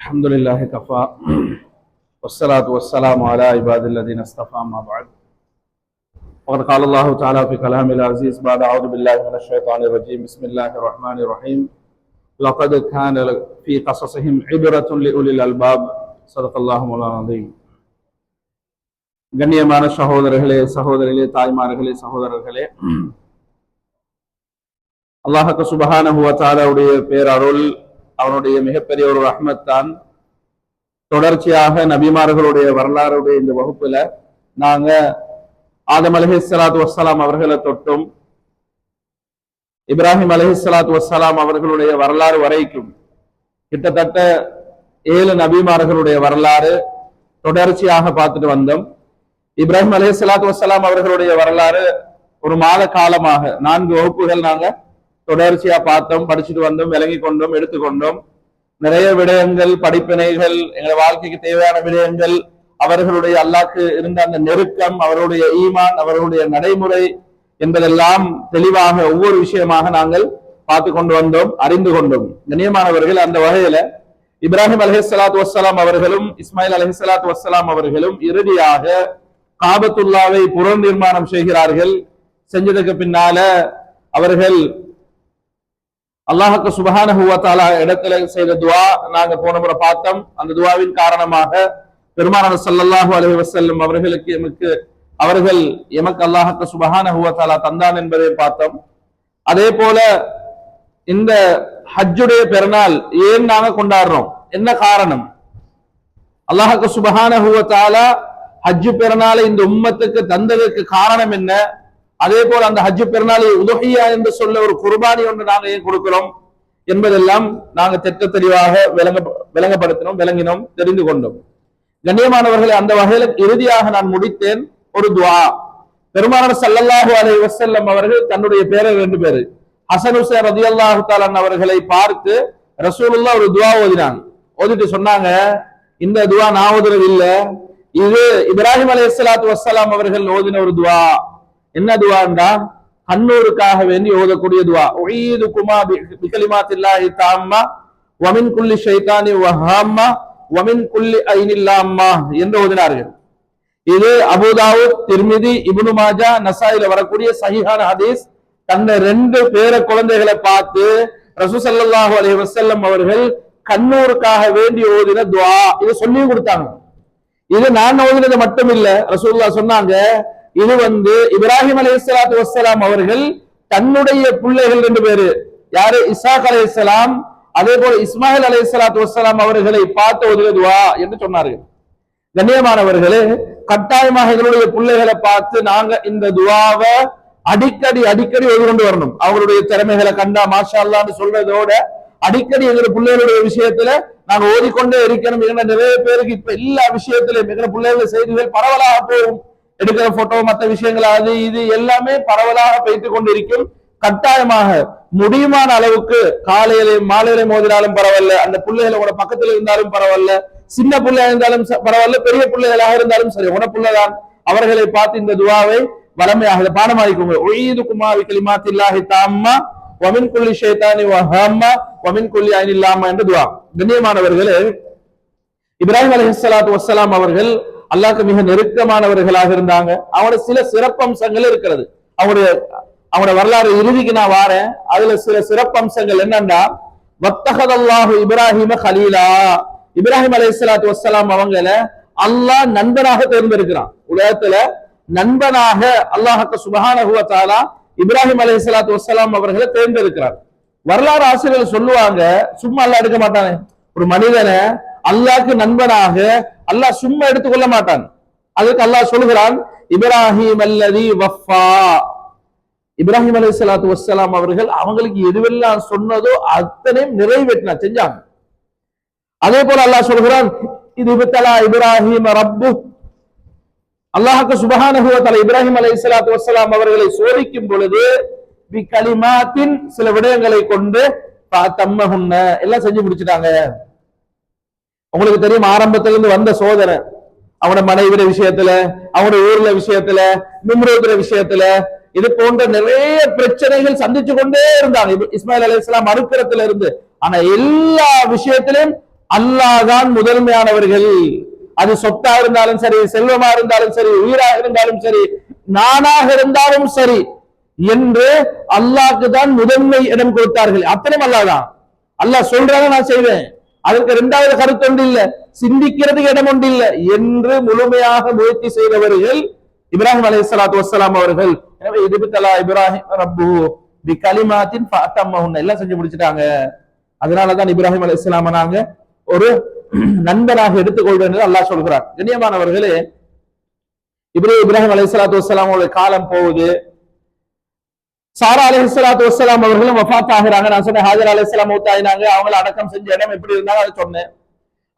الحمد لله كفى والصلاة والسلام على عباد الذين اصطفى ما بعد وقد قال الله تعالى في كلامه العزيز بعد أعوذ بالله من الشيطان الرجيم بسم الله الرحمن الرحيم لقد كان في قصصهم عبرة لأولي الألباب صدق الله مولانا العظيم. கண்ணியமான சகோதரர்களே சகோதரிகளே தாய்மார்களே சகோதரர்களே, அல்லாஹ் சுப்ஹானஹு வ தஆலாவுடைய பேரருள், அவனுடைய மிகப்பெரிய ஒரு ரஹ்மத் தான். தொடர்ச்சியாக நபிமார்களுடைய வரலாறுடைய இந்த வகுப்புல நாங்க ஆதம் அலைஹிஸ்ஸலாத்து வஸ்ஸலாம் அவர்களை தொட்டும் இப்ராஹிம் அலைஹிஸ்ஸலாத்து வஸ்ஸலாம் அவர்களுடைய வரலாறு வரைக்கும் கிட்டத்தட்ட 7 நபிமார்களுடைய வரலாறு தொடர்ச்சியாக பார்த்துட்டு வந்தோம். இப்ராஹிம் அலைஹிஸ்ஸலாத்து வஸ்ஸலாம் அவர்களுடைய வரலாறு ஒரு மாத காலமாக 4 வகுப்புகள் நாங்க தொடர்ச்சியா பார்த்தோம், படிச்சுட்டு வந்தோம், விளங்கி கொண்டோம், எடுத்துக்கொண்டோம். நிறைய விடயங்கள், படிப்பினைகள், எங்கள் வாழ்க்கைக்கு தேவையான விடயங்கள், அவர்களுடைய அல்லாஹ்க்கு இருந்த அந்த நெருக்கம், அவர்களுடைய ஈமான், அவர்களுடைய நடைமுறை என்பதெல்லாம் தெளிவாக ஒவ்வொரு விஷயமாக நாங்கள் பார்த்து கொண்டு வந்தோம், அறிந்து கொண்டோம். கண்ணியமானவர்கள், அந்த வகையில இப்ராஹிம் அலைஹிஸ்ஸலாத்து வஸ்ஸலாம் அவர்களும் இஸ்மாயில் அலைஹிஸ்ஸலாத்து வஸ்ஸலாம் அவர்களும் இறுதியாக காபத்துல்லாவை புனர் நிர்மாணம் செய்கிறார்கள். செஞ்சதுக்கு பின்னால அவர்கள் அல்லாஹ்க்கு சுப்ஹானஹு வ தஆலா இடத்துல செய்த துஆ நாங்க போன முறை பார்த்தோம். அந்த துஆவின் காரணமாக பெருமானார் ஸல்லல்லாஹு அலைஹி வஸல்லம் அவர்களுக்கு எமக்கு அல்லாஹ்க்கு சுப்ஹானஹு வ தஆலா தந்தான் என்பதை பார்த்தோம். அதே போல இந்த ஹஜ்ஜுடைய பெருநாள் ஏன் நாங்க கொண்டாடுறோம், என்ன காரணம்? அல்லாஹ்க்கு சுப்ஹானஹு வ தஆலா ஹஜ் பெருநாளை இந்த உம்மத்துக்கு தந்ததற்கு காரணம் என்ன? அதே போல அந்த ஹஜ் பெருநாளை உதுஹியா என்று சொல்ல ஒரு குர்பானி ஒன்று நாங்கள் ஏன் கொடுக்கிறோம் என்பதெல்லாம் நாங்கள் திட்ட தெளிவாக விளங்கினோம், தெரிந்து கொண்டோம். கண்ணியமானவர்களை, அந்த வகையில இறுதியாக நான் முடித்தேன் ஒரு துஆ. பெருமானார் ஸல்லல்லாஹு அலைஹி வஸல்லம் அவர்கள் தன்னுடைய பேரர் 2 பேரு ஹசன் ஹுசைன் ரலியல்லாஹு தஆலா அவர்களை பார்த்து ரசூலுல்லாஹ் ஒரு துஆ ஓதினாங்க. ஓதிட்டு சொன்னாங்க, இந்த துஆ நான் ஓதுறது இல்ல, இது இப்ராஹிம் அலைஹிஸ்ஸலாத்து வஸ்ஸலாம் அவர்கள் ஓதின ஒரு துஆ. என்ன துஆண்டா, கண்ணூருக்காக வேண்டி ஓதக்கூடிய துஆ. உஈதுகுமா பிகலிமாத்தில்லாஹி தாம்மா வ மின் குல்லி ஷைத்தானி வ ஹாம்மா வ மின் குல்லி ஐனில் லாம்மா என்று ஓதினார்கள். இது அபூ தாவூத், திர்மிதி, இப்னு மாஜா, நசாயில வரக்கூடிய சஹீஹான ஹதீஸ். தன்னை 2 பேர குழந்தைகளை பார்த்து ரசூல் ஸல்லல்லாஹு அலைஹி வஸல்லம் அவர்கள் கண்ணூருக்காக வேண்டி ஓதின துஆ இது சொல்லி கொடுத்தாங்க. இது நான் ஓதினது மட்டும் இல்ல, ரசூலுல்லாஹ் சொன்னாங்க, இது இப்ராஹிம் அலைஹிஸ்ஸலாத்து வஸ்ஸலாம் அவர்கள் தன்னுடைய பிள்ளைகள் 2 பேரு, யாரு, இஸ்ஹாக் அலைஹிஸ்ஸலாம், அதே போல இஸ்மாயில் அலைஹிஸ்ஸலாத்து வஸ்ஸலாம் அவர்களை பார்த்து ஓதின துஆ என்று சொன்னார்கள். கண்ணியமானவர்களே, கட்டாயமாக எங்களுடைய பிள்ளைகளை பார்த்து நாங்க இந்த துஆவை அடிக்கடி ஓதி கொண்டு வரணும். அவங்களுடைய திறமைகளை கண்டா மாஷா அல்லாஹ்னு சொல்றதோட அடிக்கடி எங்களுடைய பிள்ளைகளுடைய விஷயத்துல நாங்க ஓதிக்கொண்டே இருக்கணும். நிறைய பேருக்கு இப்ப எல்லா விஷயத்திலும் எங்க பிள்ளைகள் செய்திகள் பரவலாக போகும். எடுக்கிற போட்டோ, மற்ற விஷயங்கள், அது இது எல்லாமே பரவலாக வைத்துக் கொண்டிருக்கும். கட்டாயமாக முடியுமான அளவுக்கு காலையிலையும் மாலையிலையும் மோதினாலும் பரவாயில்ல, அந்த பிள்ளைகளை உன பக்கத்துல இருந்தாலும் பரவாயில்ல, சின்ன பிள்ளையா இருந்தாலும் பரவாயில்ல, பெரிய பிள்ளைகளாக இருந்தாலும் சரி, உன பிள்ளைதான், அவர்களை பார்த்து இந்த துஆவை வளமையாக பாடமாக்கிக்கோங்க. உஈதுகுமா பிகலிமாத்தில்லாஹி தாம்மா வ மின் குல்லி ஷைத்தானி வ ஹாம்மா வ மின் குல்லி ஐனில் லாம்மா என்ற துஆ. கண்ணியமானவர்களே, இப்ராஹிம் அலைஹிஸ்ஸலாத்து வஸ்ஸலாம் அவர்கள் அல்லாஹ்க்கு மிக நெருக்கமானவர்களாக இருந்தாங்க. அவங்களோட சில சிறப்பம்சங்கள் இருக்கிறது. அவங்களோட வரலாறு இறுதிக்கு நான் வாரேன். அதுல சில சிறப்பம்சங்கள் என்னன்னா, வத்தஹதல்லாஹு இப்ராஹிம கலீலா, இப்ராஹிம் அலைஹிஸ்ஸலாத்து வஸ்ஸலாம் அவங்கள அல்லாஹ் நண்பனாக தேர்ந்தெடுக்கிறான். உலகத்துல நண்பனாக அல்லாஹ்க்கு சுப்ஹானஹு வ தஆலா இப்ராஹிம் அலைஹிஸ்ஸலாத்து வஸ்ஸலாம் அவர்களை தேர்ந்தெடுக்கிறார். வரலாறு ஆசிரியர்கள் சொல்லுவாங்க, சும்மா அல்லாஹ் எடுக்க மாட்டானே ஒரு மனிதனை, அல்லாஹ்க்கு நண்பனாக அல்லாஹ் சும்மா எடுத்துக்கொள்ள மாட்டான். அதுக்கு அல்லாஹ் சொல்கிறான், இப்ராஹிம் அல்லதி வஃபா, இப்ராஹிம் அலைஹிஸ்ஸலாத்து வஸ்ஸலாம் அவர்கள் அவங்களுக்கு எதுவெல்லாம் சொன்னதோ அத்தனையும் நிறைவேற்றினா, செஞ்சாங்க. அதே போல அல்லாஹ் சொல்கிறான், இது இப்தலா இப்ராஹிம் ரப்பு, அல்லாஹ்க்கு சுப்ஹானஹு வ தஆலா இப்ராஹிம் அலைஹிஸ்ஸலாத்து வஸ்ஸலாம் அவர்களை சோதிக்கும் பொழுது பிகலிமாத்தின் சில விடயங்களை கொண்டு தம்மஹுன்ன எல்லாம் செஞ்சு முடிச்சிட்டாங்க. உங்களுக்கு தெரியும், ஆரம்பத்திலிருந்து வந்த சோதனை, அவனோட மனைவிட விஷயத்துல, அவனோட ஊர்ல விஷயத்துல, நிம்ரோதுர விஷயத்துல, இது போன்ற நிறைய பிரச்சனைகள் சந்திச்சு கொண்டே இருந்தாங்க இஸ்மாயில் அலைஹிஸ்ஸலாம் அனுக்கிரத்துல இருந்து. ஆனா எல்லா விஷயத்திலும் அல்லாஹ் தான் முதன்மையானவர்கள். அது சொத்தா இருந்தாலும் சரி, செல்வமா இருந்தாலும் சரி, உயிராக இருந்தாலும் சரி, நானாக இருந்தாலும் சரி என்று அல்லாஹ்க்கு தான் முதன்மை இடம் கொடுத்தார்கள். அத்தனை அல்லாஹ் தான். அல்லாஹ் சொல்றாங்க நான் செய்வேன், அதற்கு இரண்டாவது கருத்து ஒன்று இல்லை, சிந்திக்கிறதுக்கு இடம் ஒன்று இல்லை என்று முழுமையாக முயற்சி செய்தவர்கள் இப்ராஹிம் அலைஹிஸ்ஸலாத்து வஸ்ஸலாம் அவர்கள். எனவே இதுபித்தலா இப்ராஹிம் ரப்பு பி கலிமாத்தின் ஃபஅத்தம்மஹுன்ன எல்லாம் செஞ்சு முடிச்சிட்டாங்க. அதனாலதான் இப்ராஹிம் அலைஹிஸ்ஸலாம நாங்க ஒரு நண்பனாக எடுத்துக்கொள்வேன் என்று அல்லாஹ் சொல்கிறார். கண்ணியமானவர்களே, இப்ராஹிம் அலைஹிஸ்ஸலாத்து வஸ்ஸலாம் அவருடைய காலம் போகுது. சாரா அலைஹிஸ்ஸலாத்து வஸ்ஸலாம் அவர்களும் வஃபாத் ஆகிறாங்க. நான் சொன்னேன் ஹாஜர் அலைஹிஸ்ஸலாம் மௌத் ஆயினாங்க. அவங்கள அடக்கம் செஞ்ச இடம் எப்படி இருந்தாங்க அதை சொன்னேன்.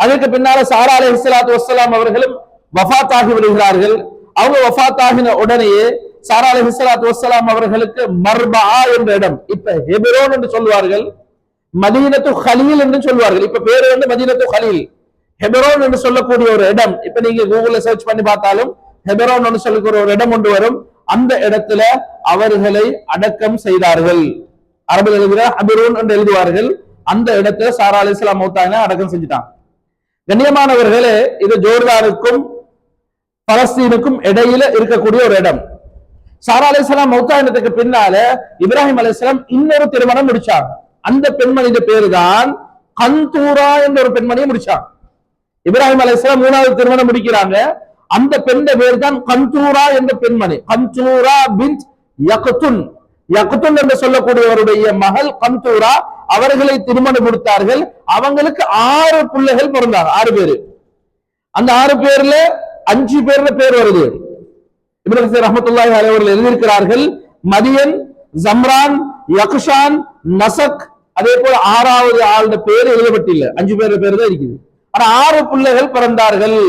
அதுக்கு பின்னால சாரா அலைஹிஸ்ஸலாத்து வஸ்ஸலாம் அவர்களும் வஃபாத் ஆகி விடுகிறார்கள். அவங்க வஃபாத் ஆகின உடனேயே சாரா அலைஹிஸ்ஸலாத்து வஸ்ஸலாம் அவர்களுக்கு மர்பா என்ற இடம், இப்ப ஹெப்ரோன் என்று சொல்வார்கள், மதீனத்து ஹலீல் என்று சொல்வார்கள். இப்ப பேரு வந்து மதீனத்து ஹலீல், ஹெப்ரோன் என்று சொல்லக்கூடிய ஒரு இடம். இப்ப நீங்க கூகுள்ல சர்ச் பண்ணி பார்த்தாலும் ஹெப்ரோன் என்று சொல்லக்கூடிய ஒரு இடம் ஒன்று வரும். அந்த இடத்துல அவர்களை அடக்கம் செய்தார்கள். அரபில் எழுதுகிற ஹெப்ரோன் என்று எழுதுவார்கள். அந்த இடத்துல சாரா அலைஹிஸ்ஸலாம் மௌத்தாயினா அடக்கம் செஞ்சுட்டாங்க. கண்ணியமானவர்களே, இது ஜோர்தானுக்கும் பலஸ்தீனுக்கும் இடையில இருக்கக்கூடிய ஒரு இடம். சாரா அலைஹிஸ்ஸலாம் மௌத்தாயினத்துக்கு பின்னால இப்ராஹிம் அலைஹிஸ்ஸலாம் இன்னொரு திருமணம் முடிச்சாங்க. அந்த பெண்மணியின் பேரு தான் கந்தூரா என்ற ஒரு பெண்மணியை முடிச்சாங்க. இப்ராஹிம் அலைஹிஸ்ஸலாம் மூணாவது திருமணம் முடிக்கிறாங்க. அந்த பெண்ண பேர் தான் கந்தூரா என்ற பெண்மணி. கந்தூரா பின்த் யக்துன், யக்துன் என்று சொல்லக்கூடியவருடைய மகள் கந்தூரா. அவர்களை திருமணம் முடித்தார்கள். அவங்களுக்கு 6 பிள்ளைகள் பிறந்தாங்க, 6 பேரு. அந்த 6 பேர்ல 5 பேர்ல பேர் வருது. இப்னு கஸீர் ரஹ்மத்துல்லாஹி அலைஹி அவர்கள் எழுதியிருக்கிறார்கள், மதியன், ஜம்ரான், யக்ஷான், நசக். அதே போல 6வது ஆளுடைய பேர் எழுதப்பட்டில்ல, 5 பேர் பேர் தான் இருக்குது. ஆனா 6 பிள்ளைகள் பிறந்தார்கள்.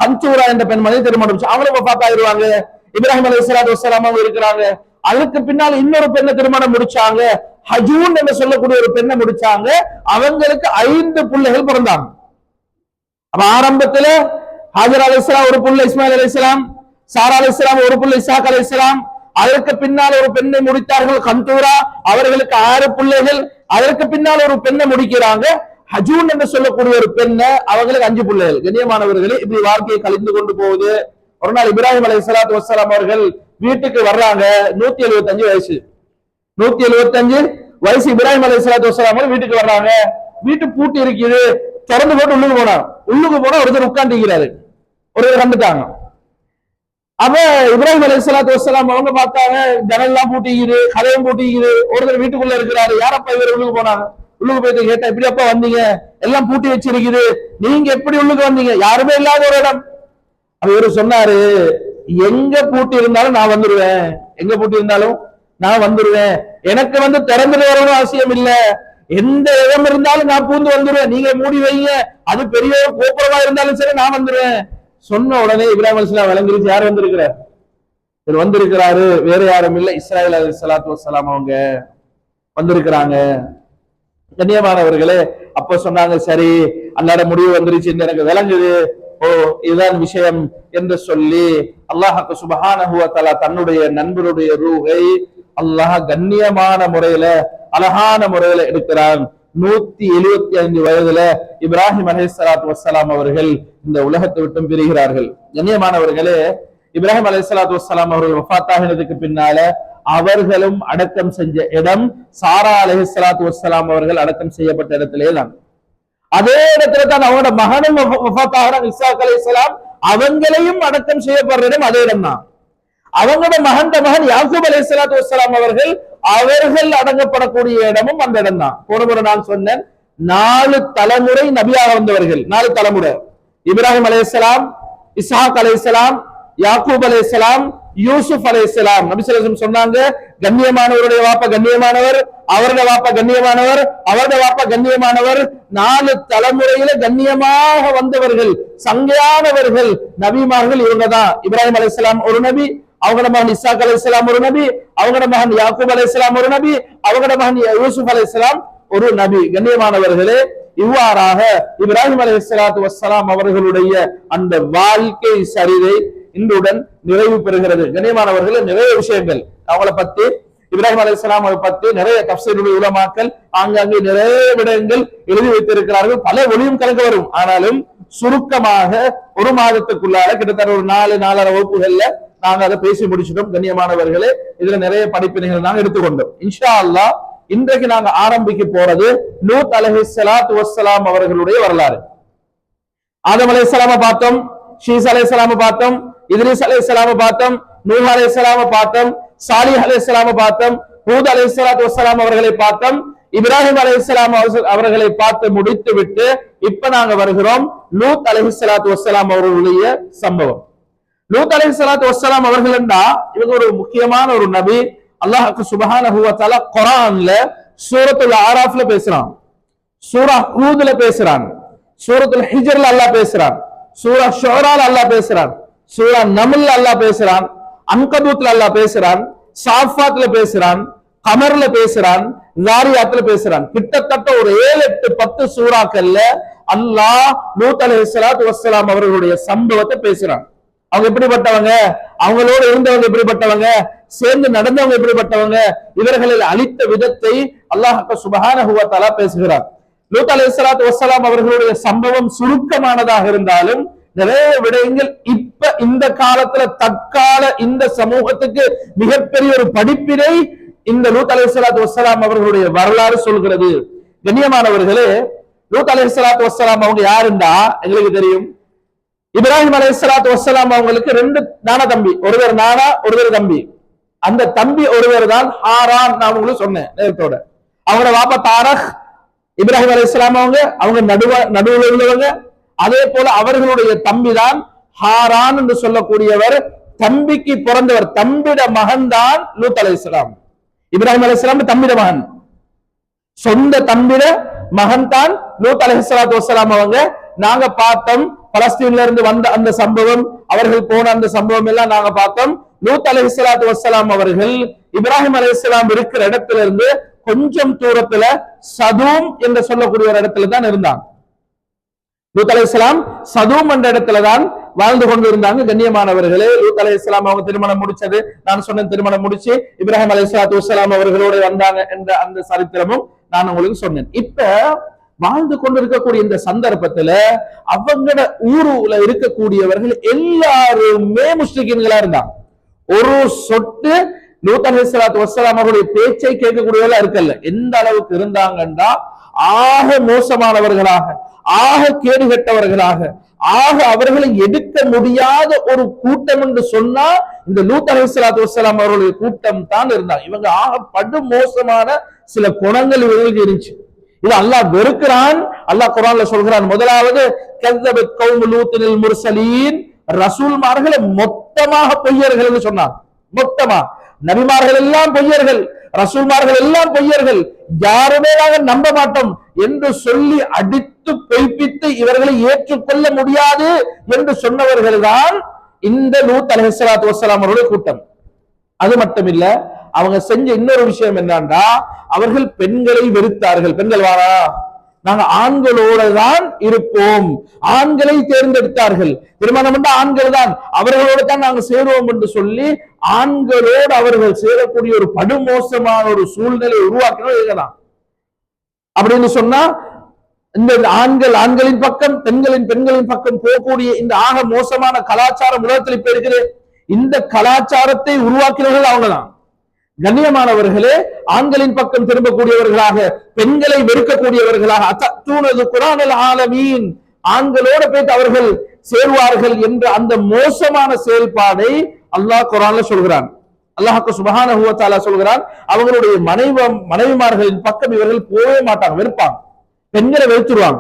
கந்தூரா என்ற பெண்மணி திருமணம், அவங்களும் வஃபாத் ஆயிருவாங்க. இப்ராஹிம் அலைஹிஸ்ஸலாத்து வஸ்ஸலாம் அவங்க இருக்கிறாங்க. அதுக்கு பின்னால் இன்னொரு பெண்ணை திருமணம் முடிச்சாங்க, ஹஜூன் என்று சொல்லக்கூடிய ஒரு பெண்ணை முடிச்சாங்க. அவங்களுக்கு 5 பிள்ளைகள் பிறந்தாங்க. அப்ப ஆரம்பத்துல ஹாஜர் அலைஹிஸ்ஸலாம் ஒரு புள்ள இஸ்மாயில் அலைஹிஸ்ஸலாம், சாரா அலைஹிஸ்ஸலாம் ஒரு புள்ள இஸ்ஹாக் அலைஹிஸ்ஸலாம். அதற்கு பின்னால் ஒரு பெண்ணை முடித்தார்கள் கந்தூரா, அவர்களுக்கு 6 பிள்ளைகள். அதற்கு பின்னால் ஒரு பெண்ணை முடிக்கிறாங்க, ஹஜூன் என்று சொல்லக்கூடிய ஒரு பெண்ணை, அவங்களுக்கு 5 பிள்ளைகள். கண்ணியமானவர்களே, இப்படி வாழ்க்கையை கழிந்து கொண்டு போகுது. ஒரு நாள் இப்ராஹிம் அலைஹிஸ்ஸலாத்து வஸ்ஸலாம் அவர்கள் வீட்டுக்கு வர்றாங்க. 175 வயசு, 175 வயசு இப்ராஹிம் அலைஹிஸ்ஸலாத்து வஸ்ஸலாம் வீட்டுக்கு வர்றாங்க. வீட்டு பூட்டி இருக்குது, திறந்து போட்டு உள்ளுக்கு போனா ஒருத்தர் உட்கார்ந்துக்கிறாரு, ஒருத்தர் கண்டுட்டாங்க. அப்ப இப்ராஹிம் அலைஹிஸ்ஸலாத்து வஸ்ஸலாம் அவங்க பார்த்தாங்க, ஜன்னல்லாம் பூட்டிக்குது, கதவும் பூட்டிக்குது, ஒருத்தர் வீட்டுக்குள்ள இருக்கிறாரு. யாரப்பா இவர் உள்ளுக்கு போனாங்க? உள்ளுக்கு போயிட்டு கேட்டா, எப்படி அப்பா வந்தீங்க? எல்லாம் பூட்டி வச்சிருக்குது, நீங்க எப்படி உள்ளுக்கு வந்தீங்க? யாருமே இல்லாத ஒரு இடம். அப்ப இவரு சொன்னாரு, எங்க பூட்டி இருந்தாலும் நான் வந்துருவேன், எங்க பூட்டி இருந்தாலும் நான் வந்துருவேன். எனக்கு வந்து திறந்துட்டு வரணும் அவசியம் இல்ல, எந்த இடம் இருந்தாலும் நான் பூந்து வந்துருவேன், நீங்க மூடி வைங்க, அது பெரிய கோபுரமா இருந்தாலும் சரி நான் வந்துருவேன். சொன்ன உடனே இப்ராஹிம் அலைஹிஸ்ஸலாம் விளங்கிருச்சு, யார் வந்திருக்கிறார்? இவர் வந்திருக்கிறாரு, வேற யாரும் இல்ல, இஸ்ராயீல் அலைஹிஸ்ஸலாத்து வஸ்ஸலாம் அவங்க வந்திருக்கிறாங்க. கண்ணியமானவர்களே, அப்ப சொன்னாங்க, சரி அல்லாஹ்வோட முடிவு வந்துருச்சு, எனக்கு விளங்குது, ஓ இதுதான் விஷயம் என்று சொல்லி அல்லாஹ் சுப்ஹானஹு வ தஆலா தன்னுடைய நண்பருடைய ரூஹை அல்லாஹ் கண்ணியமான முறையில, அழகான முறையில எடுக்கிறான். 175 வயதுல இப்ராஹிம் அலைஹிஸ்ஸலாத்து வஸ்ஸலாம் அவர்கள் இந்த உலகத்தை விட்டு பிரிகிறார்கள். கண்ணியமானவர்களே, இப்ராஹிம் அலைஹிஸ்ஸலாத்து வஸ்ஸலாம் அவர்கள் வஃபாத் ஆகினதுக்கு பின்னால அவர்களும் அடக்கம் செஞ்ச இடம் சாரா அலைஹிஸ்ஸலாத்து வஸ்ஸலாம் அவர்கள் அடக்கம் செய்யப்பட்ட இடத்திலே தான். அதே இடத்துல தான் அவங்களோட மகனும் வஃபாத் ஆகிறாங்க, இஸ்ஹாக் அலைஹிஸ்ஸலாம். அவங்களையும் அடக்கம் செய்யப்படுற இடம் அதே இடம் தான். அவங்களோட மகன் யாக்கூப் அலைஹிஸ்ஸலாத்து வஸ்ஸலாம் அவர்கள் அடங்கப்படக்கூடிய இடமும் அந்த இடம் தான். போன முறை நான் சொன்னேன், 4 தலைமுறை நபியாக வந்தவர்கள், 4 தலைமுறை. இப்ராஹிம் அலைஹிஸ்ஸலாம், இஸ்ஹாக் அலைஹிஸ்ஸலாம், யாக்கூப் அலைஹிஸ்ஸலாம், யூசுப் அலைஹிஸ்ஸலாம். நபி ஸல்லல்லாஹு அலைஹி வஸல்லம் சொன்னாங்க, கண்ணியமானவருடைய வாப்பா கண்ணியமானவர், அவருடைய வாப்பா கண்ணியமானவர், அவருடைய வாப்பா கண்ணியமானவர். 4 தலைமுறையில கண்ணியமாக வந்தவர்கள், சங்கையானவர்கள் நபிமார்கள் இவங்க தான். இப்ராஹிம் அலைஹிஸ்ஸலாம் ஒரு நபி, அவங்களோட மகன் இஸ்ஹாக் அலைஹிஸ்ஸலாம் ஒரு நபி, அவங்களோட மகன் யாக்கூப் அலைஹிஸ்ஸலாம் ஒரு நபி, அவங்களோட மகன் யூசுப் அலைஹிஸ்ஸலாம் ஒரு நபி. கண்ணியமானவர்களே, இவ்வாறாக இப்ராஹிம் அலைஹிஸ்ஸலாத்து வஸ்ஸலாம் அவர்களுடைய அந்த வாழ்க்கை சரிதை இன்றுடன் நிறைவு பெறுகிறது. கண்ணியமானவர்களே, நிறைய விஷயங்கள் அவங்கள பத்தி இப்ராஹிம் அலைஹிஸ்ஸலாம் பத்தி நிறைய தஃப்ஸீருடைய உலமாக்கள் ஆங்காங்கே நிறைய விடயங்கள் எழுதி வைத்திருக்கிறார்கள். பல ஒளியும் கலங்க வரும். ஆனாலும் சுருக்கமாக ஒரு மாதத்துக்குள்ளால கிட்டத்தட்ட ஒரு 4-4.5 வகுப்புகள்ல நாங்க அதை பேசி முடிச்சிட்டோம். கண்ணியமானவர்களே, இதுல நிறைய படிப்பினைகள் நாங்க எடுத்துக்கொண்டோம். இன்ஷா அல்லாஹ் இன்றைக்கு நாங்க ஆரம்பிக்க போறது லூத் அலைஹிஸ்ஸலாத்து வஸ்ஸலாம் அவர்களுடைய வரலாறு. ஆதம் அலைஹிஸ்ஸலாம பார்த்தோம், ஷீஸ் அலைஹிஸ்ஸலாம பார்த்தோம், இத்ரீஸ் அலைஹிஸ்ஸலாம பார்த்தோம், நூஹ் அலைஹிஸ்ஸலாம பார்த்தோம், சாலிஹ் அலைஹிஸ்ஸலாம பார்த்தோம், ஹூத் அலைஹிஸ்ஸலாத்து வஸ்ஸலாம் அவர்களை பார்த்தோம், இப்ராஹிம் அலைஹிஸ்ஸலாம் அவர்களை பார்த்து முடித்து விட்டு இப்ப நாங்க வருகிறோம் லூத் அலைஹிஸ்ஸலாத்து வஸ்ஸலாம் அவர்களுடைய சம்பவம். லூத் அலைஹிஸ்ஸலாத்து வஸ்ஸலாம் அவர்கள் என்றா இவங்க ஒரு முக்கியமான ஒரு நபி. அல்லாஹ் சுப்ஹானஹு வ தஆலா குர்ஆன்ல சூரத்துல் ஆராஃப்ல பேசுறான், சூரா ஹூத்ல பேசுறான், சூரத்துல் ஹிஜ்ர்ல அல்லாஹ் பேசுறான், சூரா ஷுஆரால அல்லாஹ் பேசுறான், சூரா நம்ல்ல அல்லாஹ் பேசுறான், அன்கபூத்ல அல்லாஹ் பேசுறான், சாஃபாத்ல பேசுறான், கமர்ல பேசுறான், ஜாரியாத்ல பேசுறான். கிட்டத்தட்ட ஒரு 7-8-10 சூறாக்கள்ல அல்லாஹ் லூத் அலைஹிஸ்ஸலாத்து வஸ்ஸலாம் அவர்களுடைய சம்பவத்தை பேசுறான். அவங்க எப்படிப்பட்டவங்க, அவங்களோட இருந்தவங்க எப்படிப்பட்டவங்க, சேர்ந்து நடந்தவங்க எப்படிப்பட்டவங்க, இவர்களில் அளித்த விதத்தை அல்லாஹ் சுப்ஹானஹு வ தஆலா பேசுகிறார். லூத் அலைஹிஸ்ஸலாத்து வஸ்ஸலாம் அவர்களுடைய சம்பவம் சுருக்கமானதாக இருந்தாலும் நிறைய விடயங்கள் இப்ப இந்த காலத்துல தற்கால இந்த சமூகத்துக்கு மிகப்பெரிய ஒரு படிப்பினை இந்த லூத் அலைஹிஸ்ஸலாத்து வஸ்ஸலாம் அவர்களுடைய வரலாறு சொல்கிறது. கண்ணியமானவர்களே, லூத் அலைஹிஸ்ஸலாத்து வஸ்ஸலாம் அவங்க யாருண்டா எங்களுக்கு தெரியும். இப்ராஹிம் அலைஹிஸ்ஸலாத்து வஸ்ஸலாம் அவங்களுக்கு 2 நானா தம்பி, ஒருவர் நானா ஒருவர் தம்பி. அந்த தம்பி ஒருவர் தான் ஹாரான். நான் உங்களுக்கு சொன்னேன் நேரத்தோட. அவங்களோட வாப்பா தாரக், இப்ராஹிம் அலைஹிஸ்ஸலாம் அவங்க நடுவுல இருந்தவங்க. அதே போல அவர்களுடைய தம்பி தான் ஹாரான் என்று சொல்லக்கூடியவர். தம்பிக்கு பிறந்தவர், தம்பிட மகன் தான் லூத் அலைஹிஸ்ஸலாம். இப்ராஹிம் அலைஹிஸ்ஸலாம் தம்பிட மகன், சொந்த தம்பிட மகன் தான் லூத் அலைஹிஸ்ஸலாத்து வஸ்ஸலாம் அவங்க. நாங்க பார்த்தோம் பலஸ்தீன்ல இருந்து வந்த அந்த சம்பவம், அவர்கள் போன அந்த சம்பவம் எல்லாம் நாங்க பார்த்தோம். லூத் அலைஹிஸ்ஸலாத்து வஸ்ஸலாம் அவர்கள் இப்ராஹிம் அலைஹிஸ்ஸலாம் இருக்கிற இடத்துல இருந்து கொஞ்சம் தூரத்துல சதூம் என்று சொல்லக்கூடிய ஒரு இடத்துல தான் இருந்தாங்க. லூத் அலைஹிஸ்ஸலாம் சதூம் என்ற இடத்துல தான் வாழ்ந்து கொண்டு இருந்தாங்க. கண்ணியமானவர்களே, லூத் அலைஹிஸ்ஸலாம் அவங்க திருமணம் முடிச்சது நான் சொன்ன திருமணம் முடிச்சு இப்ராஹிம் அலைஹிஸ்ஸலாத்து வஸ்ஸலாம் அவர்களோட வந்தாங்க என்ற அந்த சரித்திரமும் நான் உங்களுக்கு சொன்னேன். இப்ப வாழ்ந்து கொண்டிருக்கக்கூடிய இந்த சந்தர்ப்பத்துல அவங்களோட ஊருல இருக்கக்கூடியவர்கள் எல்லாருமே முஸ்லிம்களா இருந்தாங்க. ஒரு சொட்டு லூத் அலைஹிஸ்ஸலாத்து வஸ்ஸலாம் அவர்களுடைய பேச்சை கேட்கக்கூடியவர்களா இருக்கல்ல. எந்த அளவுக்கு இருந்தாங்கன்னா ஆக மோசமானவர்களாக, ஆக கேடு கெட்டவர்களாக, ஆக அவர்களை எடுக்க முடியாத ஒரு கூட்டம் என்று சொன்னா இந்த லூத் அலைஹிஸ்ஸலாத்து வஸ்ஸலாம் அவர்களுடைய கூட்டம் தான் இருந்தாங்க. இவங்க ஆக படு மோசமான சில குணங்கள் இவர்களுக்கு இருந்துச்சு. இது அல்லாஹ் வெறுக்கிறான். அல்லாஹ் குர்ஆன்ல சொல்கிறான், முதலாவது கஸ்ஸபத் கௌமு லூத்தில் முர்சலீன், ரசூல்மார்களை மொத்தமாக பொய்யர்கள் என்று சொன்னான். மொத்தமா நபிமார்கள் எல்லாம் பொய்யர்கள், ரசூல்மார்கள் எல்லாம் பொய்யர்கள், யாருமே நாங்கள் நம்ப மாட்டோம் என்று சொல்லி அடித்து பொய்ப்பித்து இவர்களை ஏற்றுக்கொள்ள முடியாது என்று சொன்னவர்கள் தான் இந்த லூத் அலைஹிஸ்ஸலாத்து வஸ்ஸலாம் அவருடைய கூட்டம். அது மட்டும் இல்ல, அவங்க செஞ்ச இன்னொரு விஷயம் என்னன்னா, அவர்கள் பெண்களை வெறுத்தார்கள். பெண்கள் வாரா, நாங்க ஆண்களோட தான் இருப்போம், ஆண்களை தேர்ந்தெடுத்தார்கள். திருமணம் என்ற ஆண்கள் தான், அவர்களோடு தான் நாங்க சேருவோம் என்று சொல்லி ஆண்களோடு அவர்கள் சேரக்கூடிய ஒரு படுமோசமான ஒரு சூழ்நிலை உருவாக்கணும் இதுதான். அப்படின்னு சொன்னா இந்த ஆண்களின் பக்கம், பெண்களின் பக்கம் போகக்கூடிய இந்த ஆக மோசமான கலாச்சாரம் உலகத்தில் இப்ப இருக்குது. இந்த கலாச்சாரத்தை உருவாக்கினவர்கள் அவங்கதான். கண்ணியமானவர்களே, ஆண்களின் பக்கம் திரும்பக்கூடியவர்களாக, பெண்களை வெறுக்கக்கூடியவர்களாக, ஆலமீன், ஆண்களோட போயிட்டு அவர்கள் சேருவார்கள் என்ற அந்த மோசமான செயல்பாடை அல்லாஹ் குர்ஆன்ல சொல்கிறான். அல்லாஹ் சுப்ஹானஹு வ தஆலா சொல்கிறான், அவங்களுடைய மனைவிமார்களின் பக்கம் இவர்கள் போகவே மாட்டாங்க, வெறுப்பாங்க, பெண்களை வெறுத்துருவாங்க,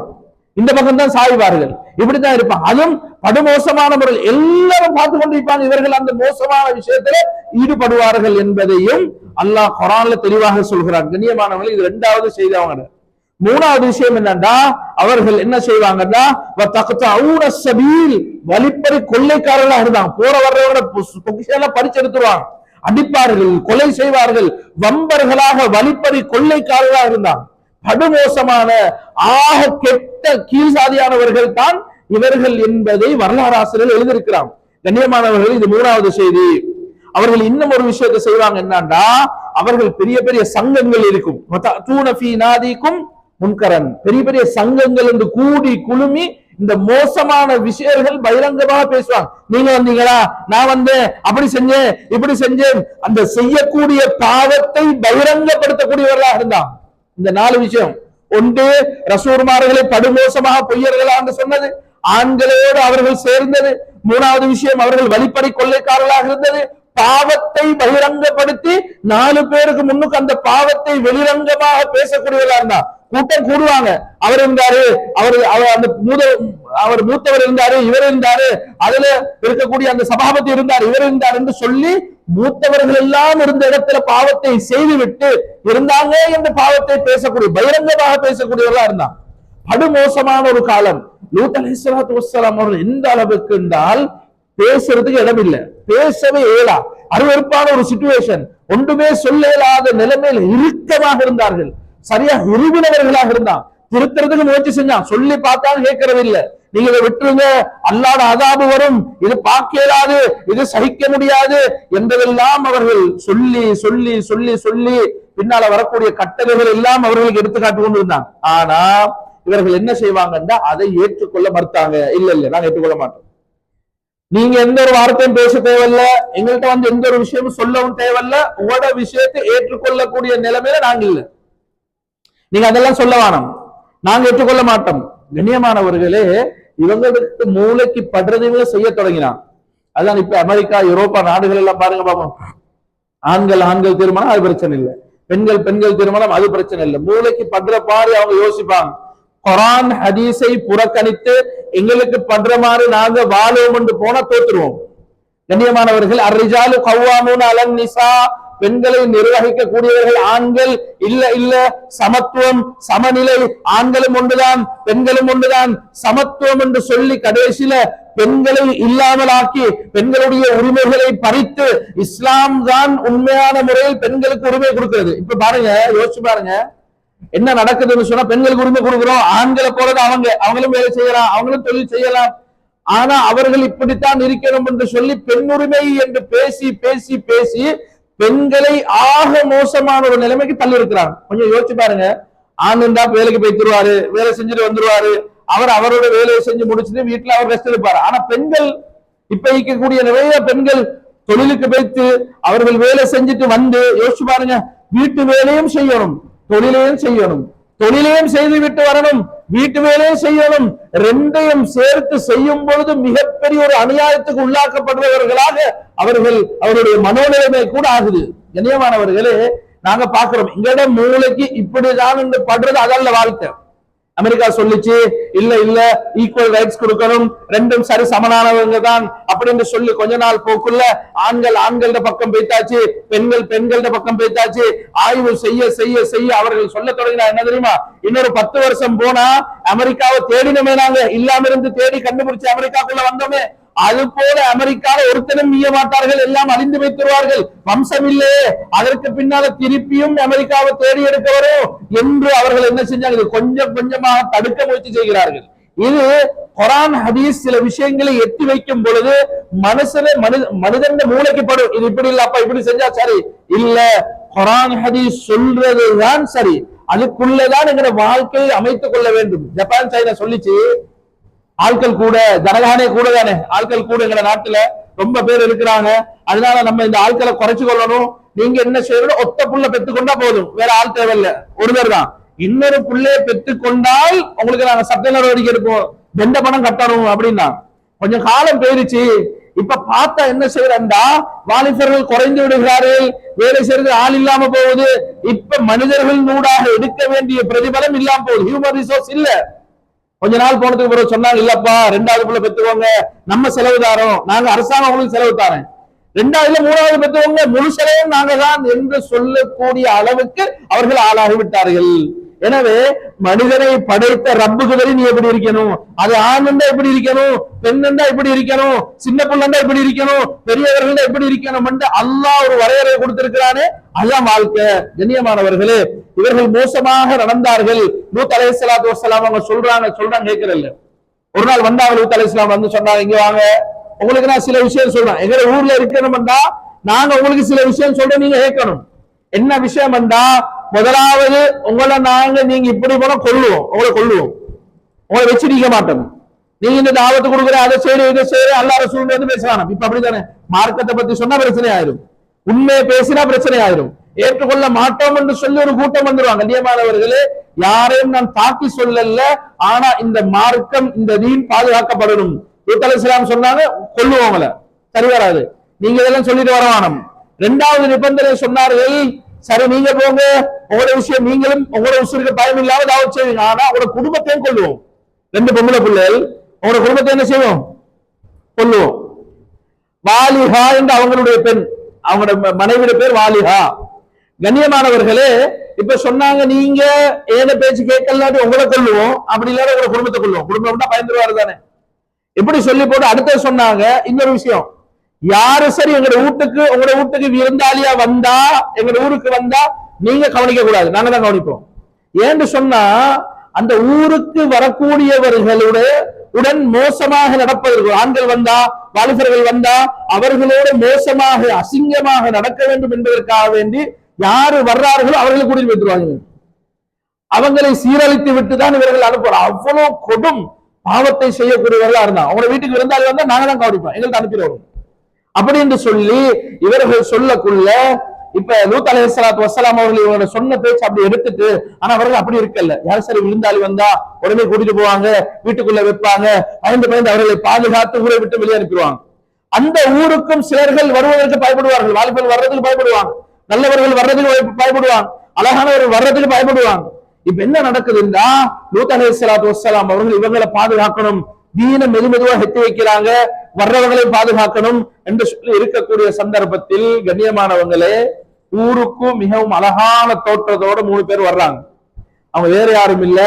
இந்த பக்கம் தான் சாய்வார்கள், இப்படித்தான் இருப்பாங்க. அதுவும் படுமோசமான முறையில் எல்லாரும் பார்த்து கொண்டிருப்பாங்க, இவர்கள் அந்த மோசமான விஷயத்துல ஈடுபடுவார்கள் என்பதையும் அல்லாஹ் குர்ஆன்ல தெளிவாக சொல்கிறான். கண்ணியமானவர்கள், இது 2வது செய்தி. அவங்க 3வது விஷயம் என்னன்னா, அவர்கள் என்ன செய்வாங்கன்னா வழிப்பறி கொள்ளைக்காரர்களா இருந்தாங்க. போற வர்றவங்க பொக்கிஷம் பறிச்செடுத்துருவாங்க, அடிப்பார்கள், கொலை செய்வார்கள், வம்பர்களாக வழிப்பறி கொள்ளைக்காரர்களாக இருந்தாங்க. படுமோசமான ஆக கெட்ட கீழ்சாதியானவர்கள் தான் இவர்கள் என்பதை வரலாறு ஆசிரியர்கள் எழுதியிருக்கிறார். கண்ணியமானவர்கள், இது 3வது செய்தி. அவர்கள் இன்னும் ஒரு விஷயத்தை செய்வாங்க என்னன்னா, அவர்கள் பெரிய பெரிய சங்கங்கள் இருக்கும், முன்கரன், பெரிய பெரிய சங்கங்கள் என்று கூடி குழுமி இந்த மோசமான விஷயங்கள் பகிரங்கமாக பேசுவாங்க. நீங்க வந்தீங்களா, நான் வந்தேன், அப்படி செஞ்சேன், இப்படி செஞ்சேன், அந்த செய்யக்கூடிய பாவத்தை பகிரங்கப்படுத்தக்கூடியவர்களாக இருந்தான். இந்த 4 விஷயம். ஒன்று, ரசூல்மார்களை படுமோசமாக பொய்யர்களா என்று சொன்னது, ஆண்களோடு அவர்கள் சேர்ந்தது. 3வது விஷயம், அவர்கள் வழிப்படை கொள்ளைக்காரர்களாக இருந்தது. பாவத்தை பகிரங்கப்படுத்தி 4 பேருக்கு முன்னுக்கு அந்த பாவத்தை வெளிரங்கமாக பேசக்கூடியவர்களா இருந்தா. கூட்டம் கூடுவாங்க, அவர் இருந்தாரு, அவர் மூத்தவர் இருந்தாரு, இவர் இருந்தாரு, அதுல இருக்கக்கூடிய அந்த சபாபதி இருந்தார், இவர் இருந்தார் என்று சொல்லி மூத்தவர்கள் எல்லாம் இருந்த இடத்துல பாவத்தை செய்துவிட்டு இருந்தாங்க என்று பாவத்தை பேசக்கூடிய பகிரங்கமாக பேசக்கூடியவர்களா இருந்தாங்க. படுமோசமான ஒரு காலம். லூத் அலைஹிஸ்ஸலாத்து வஸ்ஸலாம் அவர்கள் எந்த அளவுக்கு என்றால் பேசுறதுக்கு இடம் இல்லை, பேசவே இயலா, அருவருப்பான ஒரு சிச்சுவேஷன், ஒன்றுமே சொல்ல இயலாத நிலைமையில் இறுக்கமாக இருந்தார்கள். சரியா இருவினவர்களாக இருந்தான். திருத்துறதுக்கு முயற்சி செஞ்சான், சொல்லி பார்த்தாலும் கேட்கறது இல்லை. நீங்க இதை விட்டுருங்க, அல்லாஹ்வுடைய அஸாபு வரும், இது பார்க்க இயலாது, இது சகிக்க முடியாது என்பதெல்லாம் அவர்கள் சொல்லி சொல்லி சொல்லி சொல்லி பின்னால வரக்கூடிய கட்டளைகள் எல்லாம் அவர்களுக்கு எடுத்துக்காட்டு கொண்டு இருந்தாங்க. ஆனா இவர்கள் என்ன செய்வாங்கன்னா அதை ஏற்றுக்கொள்ள மறுத்தாங்க. இல்ல இல்ல, நாங்க ஏற்றுக்கொள்ள மாட்டோம், நீங்க எந்த ஒரு வார்த்தையும் பேச தேவையில்ல, எங்கள்கிட்ட வந்து எந்த ஒரு விஷயமும் சொல்லவும் தேவையில்ல, உங்களோட விஷயத்தை ஏற்றுக்கொள்ளக்கூடிய நிலைமையில நாங்க இல்ல, நீங்க அதெல்லாம் சொல்ல வேணாம், நாங்க ஏற்றுக்கொள்ள மாட்டோம். கண்ணியமானவர்களே, இவங்களுக்கு மூளைக்கு படுறதையும் செய்ய தொடங்கினான். அதான் இப்ப அமெரிக்கா, யூரோப்பா நாடுகள் எல்லாம் பாருங்க பாப்போம், ஆண்கள் திருமணம் அது பிரச்சனை இல்லை, பெண்கள் திருமணம் அது பிரச்சனை இல்லை, மூளைக்கு படுற பாரு அவங்க யோசிப்பாங்க. குர்ஆன் ஹதீஸை புறக்கணித்து எங்களுக்கு படுற மாதிரி நாங்க வாழுவோம் என்று போனா தோற்றுருவோம். கண்ணியமானவர்கள், அர்ரிஜாலு கவ்வாமூன அலன் நிசா, பெண்களை நிர்வகிக்க கூடியவர்கள் ஆண்கள். இல்ல இல்ல, சமத்துவம் சமநிலை, ஆண்களும் ஒன்றுதான் பெண்களும் ஒன்றுதான், சமத்துவம் என்று சொல்லி கடைசியில பெண்களை இல்லாமலாக்கி பெண்களுடைய உரிமைகளை பறித்து இஸ்லாம் தான் உண்மையான முறையில் பெண்களுக்கு உரிமை கொடுக்கிறது. இப்ப பாருங்க, யோசிச்சு பாருங்க என்ன நடக்குதுன்னு சொன்னா, பெண்களுக்கு உரிமை கொடுக்கிறோம், ஆண்களை போறது அவங்களும் வேலை செய்யலாம், அவங்களும் தொழில் செய்யலாம், ஆனா அவர்கள் இப்படித்தான் இருக்கணும் என்று சொல்லி பெண் உரிமை என்று பேசி பேசி பேசி பெண்களை ஆக மோசமான ஒரு நிலைமைக்கு தள்ளி இருக்கிறாங்க. கொஞ்சம் யோசிச்சு பாருங்க, ஆண் தான் வேலைக்கு போய்த்துருவாரு, வேலை செஞ்சுட்டு வந்துருவாரு, அவரோட வேலையை செஞ்சு முடிச்சுட்டு வீட்டுல அவர் ரெஸ்ட் எடுப்பாரு. ஆனா பெண்கள், இப்ப இருக்கக்கூடிய நிறைய பெண்கள் தொழிலுக்கு போய்த்து அவர்கள் வேலை செஞ்சுட்டு வந்து யோசிச்சு பாருங்க, வீட்டு வேலையும் செய்யணும், தொழிலையும் செய்யணும், தொழிலையும் செய்து விட்டு வரணும், வீட்டு வேலையும் செய்யணும், ரெண்டையும் சேர்த்து செய்யும் பொழுது மிகப்பெரிய ஒரு அநியாயத்துக்கு உள்ளாக்கப்படுபவர்களாக அவருடைய மனோநிலைமை கூட ஆகுது. கண்ணியமானவர்களே, நாங்க பாக்குறோம் எங்கட மூளைக்கு இப்படிதான் என்று படுறது அதல்ல வாழ்க்கை. அமெரிக்கா சொல்லிச்சு, இல்ல இல்ல ஈக்குவல் ரைட்ஸ் கொடுக்கணும், ரெண்டும் சரி சமனானவங்க தான் அப்படின்னு சொல்லி கொஞ்ச நாள் போக்குள்ள ஆண்கள பக்கம் பேத்தாச்சு, பெண்கள பக்கம் பேத்தாச்சு. ஆய்வு செய்ய செய்ய செய்ய அவர்கள் சொல்ல தொடங்கினா என்ன தெரியுமா, இன்னொரு 10 வருஷம் போனா அமெரிக்காவை தேடினமே, நாங்க இல்லாம இருந்து தேடி கண்டுபிடிச்சு அமெரிக்காக்குள்ள வந்தோமே, அது போல அமெரிக்கால ஒருத்தரும் மீய மாட்டார்கள், எல்லாம் அழிந்து வைத்திருவார்கள், வம்சம் இல்லையே, அதற்கு பின்னால திருப்பியும் அமெரிக்காவை தேடி எடுக்க வரும் என்று அவர்கள் என்ன செஞ்சாங்க, இது கொஞ்சம் கொஞ்சமாக தடுக்க முயற்சி செய்கிறார்கள். இது குர்ஆன் ஹதீஸ் சில விஷயங்களை எட்டி வைக்கும் பொழுது மனிதன் மூளைக்கு படும், இது இப்படி இல்ல, அப்ப இப்படி செஞ்சா சரி இல்ல, குர்ஆன் ஹதீஸ் சொல்றதுதான் சரி, அதுக்குள்ளதான் எங்க வாழ்க்கையை அமைத்துக் கொள்ள வேண்டும். ஜப்பான் சைனா சொல்லிச்சு, ஆட்கள் கூட, ஜனகானே கூட தானே, ஆட்கள் கூட எங்க நாட்டுல ரொம்ப பேர் இருக்கிறாங்க, அதனால நம்ம இந்த ஆட்களை குறைச்சு கொள்ளணும். நீங்க என்ன செய்யணும், ஒத்த புள்ள பெற்றுக்கொண்டா போதும், வேற ஆள் தேவையில்ல, ஒருவர் தான். இன்னொரு புள்ளைய பெற்றுக்கொண்டால் உங்களுக்கு நாங்க சட்ட நடவடிக்கை எடுப்போம், தண்ட பணம் கட்டணும் அப்படின்னா. கொஞ்சம் காலம் போயிருச்சு, இப்ப பார்த்தா என்ன செய்யறா, வாலிபர்கள் குறைந்து விடுகிறார்கள், வேலை செய்யறது ஆள் இல்லாம போகுது, இப்ப மனிதர்கள் நூடாக எடுக்க வேண்டிய பிரதிபலம் இல்லாம போகுது, ஹியூமன் ரிசோர்ஸ் இல்ல. கொஞ்ச நாள் போனதுக்கு பிறகு சொன்னாங்க, இல்லப்பா 2வது புள்ள பெற்றுவோங்க, நம்ம செலவு தாரோம், நாங்க அரசாங்கம் உங்களுக்கு செலவு தாரேன், 2வது 3வது பெற்றுவோங்க, முழு செலவும் நாங்க தான் என்று சொல்லக்கூடிய அளவுக்கு அவர்கள் ஆளாகிவிட்டார்கள். எனவே மனிதனை படைத்த ரப்புக்கு நீ எப்படி இருக்கணும், அது ஆண்ண்டா எப்படி இருக்கணும், பெண்ணண்டா எப்படி இருக்கணும், சின்ன பிள்ளைண்டா எப்படி இருக்கணும், பெரியவர்கள் எப்படி இருக்கணும் என்று அல்லாஹ் ஒரு வரையறை கொடுத்திருக்கிறானே, அதுதான் வாழ்க்கை. கண்ணியமானவர்களே, இவர்கள் மோசமாக நடந்தார்கள். லூத் அலைஹிஸ்ஸலாத்து வஸ்ஸலாம் அவங்க சொல்றாங்க கேட்கறல்ல. ஒரு நாள் வந்தாங்க, லூத் அலைஹிஸ்ஸலாம் வந்து சொன்னாங்க, இங்க வாங்க, உங்களுக்கு நான் சில விஷயம் சொல்றேன், எங்க ஊர்ல இருக்கணும்டா நாங்க உங்களுக்கு சில விஷயம் சொல்றேன், நீங்க கேட்கணும். என்ன விஷயம் என்றா, முதலாவது உங்களை நீங்க இப்படி போனா கொள்ளுவோம், உங்களை வச்சிருக்க மாட்டோம். நீங்க இந்த தாவத்து கொடுக்குற, அதை செய்யற, இதை செய்யற, அல்லா ரசூல் வந்து பேசலாம். இப்ப அப்படித்தானே, மார்க்கத்தை பத்தி சொன்னா பிரச்சனை ஆயிரும், உண்மையை பேசினா பிரச்சனை ஆயிரும், ஏற்றுக்கொள்ள மாட்டோம் என்று சொல்லி ஒரு கூட்டம் வந்துருவாங்க. கண்ணியமானவர்களே, யாரையும் நான் தாக்கி சொல்லல, ஆனா இந்த மார்க்கம், இந்த தீன் பாதுகாக்கப்படணும். லூத் அலைஹிஸ்ஸலாம் சொன்னாங்க கொல்லுவோங்கள, சரி வராது, நீங்க இதெல்லாம் சொல்லிட்டு வரவானம். இரண்டாவது நிபந்தனை சொன்னார்கள், சரி நீங்க போங்க, உங்களோட விஷயம், நீங்களும் உங்களோட விஷயத்துக்கு பயம் இல்லாம தாவத் செய்வீங்க, ஆனா உங்களோட குடும்பத்தையும் கொள்ளுவோம். 2 பொம்பளை பிள்ளைகள், உங்களோட குடும்பத்தை என்ன செய்வோம், கொள்ளுவோம். வாலிஹா என்று அவங்களுடைய பெண், அவங்களோட மனைவிയുടെ பேர் வாலிஹா. கண்ணியமானவர்களே, இப்ப சொன்னாங்க, நீங்க ஏத பேச்சு கேட்கலாட்டி உங்களை கொள்ளுவோம், அப்படி இல்லாத உங்களோட குடும்பத்தை கொள்ளுவோம். குடும்பம்னா பயந்துருவாரு தானே. இப்படி சொல்லி போட்டு அடுத்த சொன்னாங்க இன்னொரு விஷயம், யாரு சரி எங்க வீட்டுக்கு, உங்களோட வீட்டுக்கு விருந்தாளியா வந்தா, எங்க ஊருக்கு வந்தா நீங்க கவனிக்க கூடாது, நாங்க தான் கவனிப்போம். ஏன்னு சொன்னா, அந்த ஊருக்கு வரக்கூடியவர்களோட உடன் மோசமாக நடப்பதற்கு, ஆண்கள் வந்தா, வாலிபர்கள் வந்தா அவர்களோடு மோசமாக, அசிங்கமாக நடக்க வேண்டும் என்பதற்காக வேண்டி யாரு வர்றார்களோ அவர்களை கூட்டிட்டு வைத்துருவாங்க. அவங்களை சீரழித்து விட்டுதான் இவர்கள் அனுப்புறோம். அவ்வளவு கொடும் பாவத்தை செய்யக்கூடியவர்களா இருந்தா, அவங்க வீட்டுக்கு விருந்தாளி வந்தா நாங்க தான் கவனிப்போம், எங்களுக்கு அனுப்பிடுவோம். அப்படி என்று சொல்லி இவர்கள் சொல்லக்குள்ள, இப்ப லூத் அலைஹிஸ்ஸலாத்து வஸ்ஸலாம் அவர்கள் இவங்க சொன்ன பேச்சு அப்படி எடுத்துட்டு, ஆனா அவர்கள் அப்படி இருக்கல. யாரும் சரி விருந்தாளி வந்தா உடனே கூட்டிட்டு போவாங்க, வீட்டுக்குள்ள வைப்பாங்க, பயந்து அவர்களை பாதுகாத்து ஊரை விட்டு வெளியே அனுப்பிடுவாங்க. அந்த ஊருக்கும் சிலர்கள் வருவதற்கு பயப்படுவார்கள், வாலிபர்கள் வர்றதுக்கு பயப்படுவாங்க, நல்லவர்கள் வர்றதுக்கு பயப்படுவாங்க, அழகானவர்கள் வர்றதுக்கு பயப்படுவாங்க. இப்ப என்ன நடக்குதுன்னா, லூத் அலைஹிஸ்ஸலாத்து வஸ்ஸலாம் அவர்கள் இவங்களை பாதுகாக்கணும், தீன மெதுவாக எத்தி வைக்கிறாங்க, வர்றவங்களை பாதுகாக்கணும் என்று சொல்லி இருக்கக்கூடிய சந்தர்ப்பத்தில், கண்ணியமானவங்களே, ஊருக்கும் மிகவும் அழகான தோற்றத்தோட 3 பேர் வர்றாங்க. அவங்க வேற யாரும் இல்ல,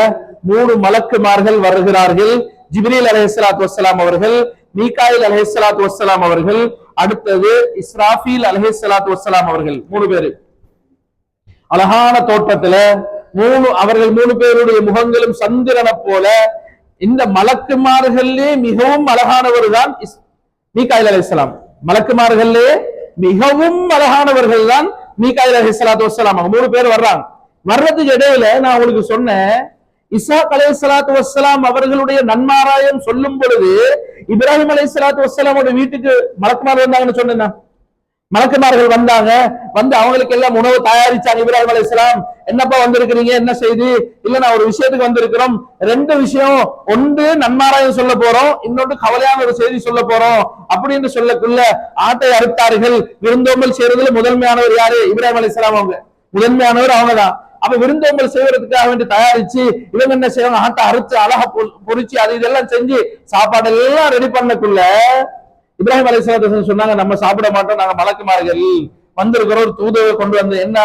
3 மலக்குமார்கள் வருகிறார்கள். ஜிப்ரீல் அலைஹிஸ்ஸலாத்து வஸ்ஸலாம் அவர்கள், மீகாயில் அலைஹிஸ்ஸலாத்து வஸ்ஸலாம் அவர்கள், அடுத்தது இஸ்ராஃபீல் அலைஹிஸ்ஸலாத்து வஸ்ஸலாம் அவர்கள். 3 பேரு அழகான தோற்றத்துல, அவர்கள் 3 பேருடைய முகங்களும் சந்திரனை போல. இந்த மலக்குமார்களே மிகவும் அழகானவர் தான் மீகாயில் அலைஹிஸ்ஸலாம். மலக்குமார்களே மிகவும் அழகானவர்கள் தான் மீகாயில் அலைஹிஸ்ஸலாத்து வஸ்ஸலாம். 3 பேர் வர்றாங்க. வர்றதுக்கு இடையில நான் உங்களுக்கு சொன்னேன், இஸ்ஹாக் அலைஹிஸ்ஸலாத்து வஸ்ஸலாம் அவர்களுடைய நன்மாராயம் சொல்லும் பொழுது, இப்ராஹிம் அலைஹிஸ்ஸலாத்து வஸ்ஸலாமோட வீட்டுக்கு மலக்குமார் வந்தாங்கன்னு சொன்னேன். மலக்குமார்கள் வந்தாங்க, வந்து அவங்களுக்கு எல்லாம் உணவு தயாரிச்சாங்க. இப்ராஹிம் அலைஹிஸ்ஸலாம், என்னப்பா வந்திருக்கிறீங்க, என்ன செய்தி? இல்ல நான் ஒரு விஷயத்துக்கு வந்திருக்கிறோம், 2 விஷயம், ஒன்று நன்மாராயம் சொல்ல போறோம், இன்னொன்று கவலையான ஒரு செய்தி சொல்ல போறோம் அப்படின்னு சொல்லக்குள்ள ஆட்டை அறுத்தார்கள். விருந்தோம்பல் செய்யறதுல முதன்மையானவர் யாரு? இப்ராஹிம் அலைஹிஸ்ஸலாம். அவங்க முதன்மையானவர் அவங்கதான். அப்ப விருந்தோம்பல் செய்வதற்காக வேண்டி தயாரிச்சு இவங்க என்ன செய்வாங்க, ஆட்டை அறுத்து அழகா பொறிச்சு அது இதெல்லாம் செஞ்சு சாப்பாடு எல்லாம் ரெடி பண்ணக்குள்ள இப்ராஹிம் அலைஹிஸ்ஸலாம் சொன்னாங்க, நம்ம சாப்பிட மாட்டோம், நாங்க மலக்குமார்கள் வந்திருக்கிறோம், ஒரு தூதுவை கொண்டு வந்து. என்ன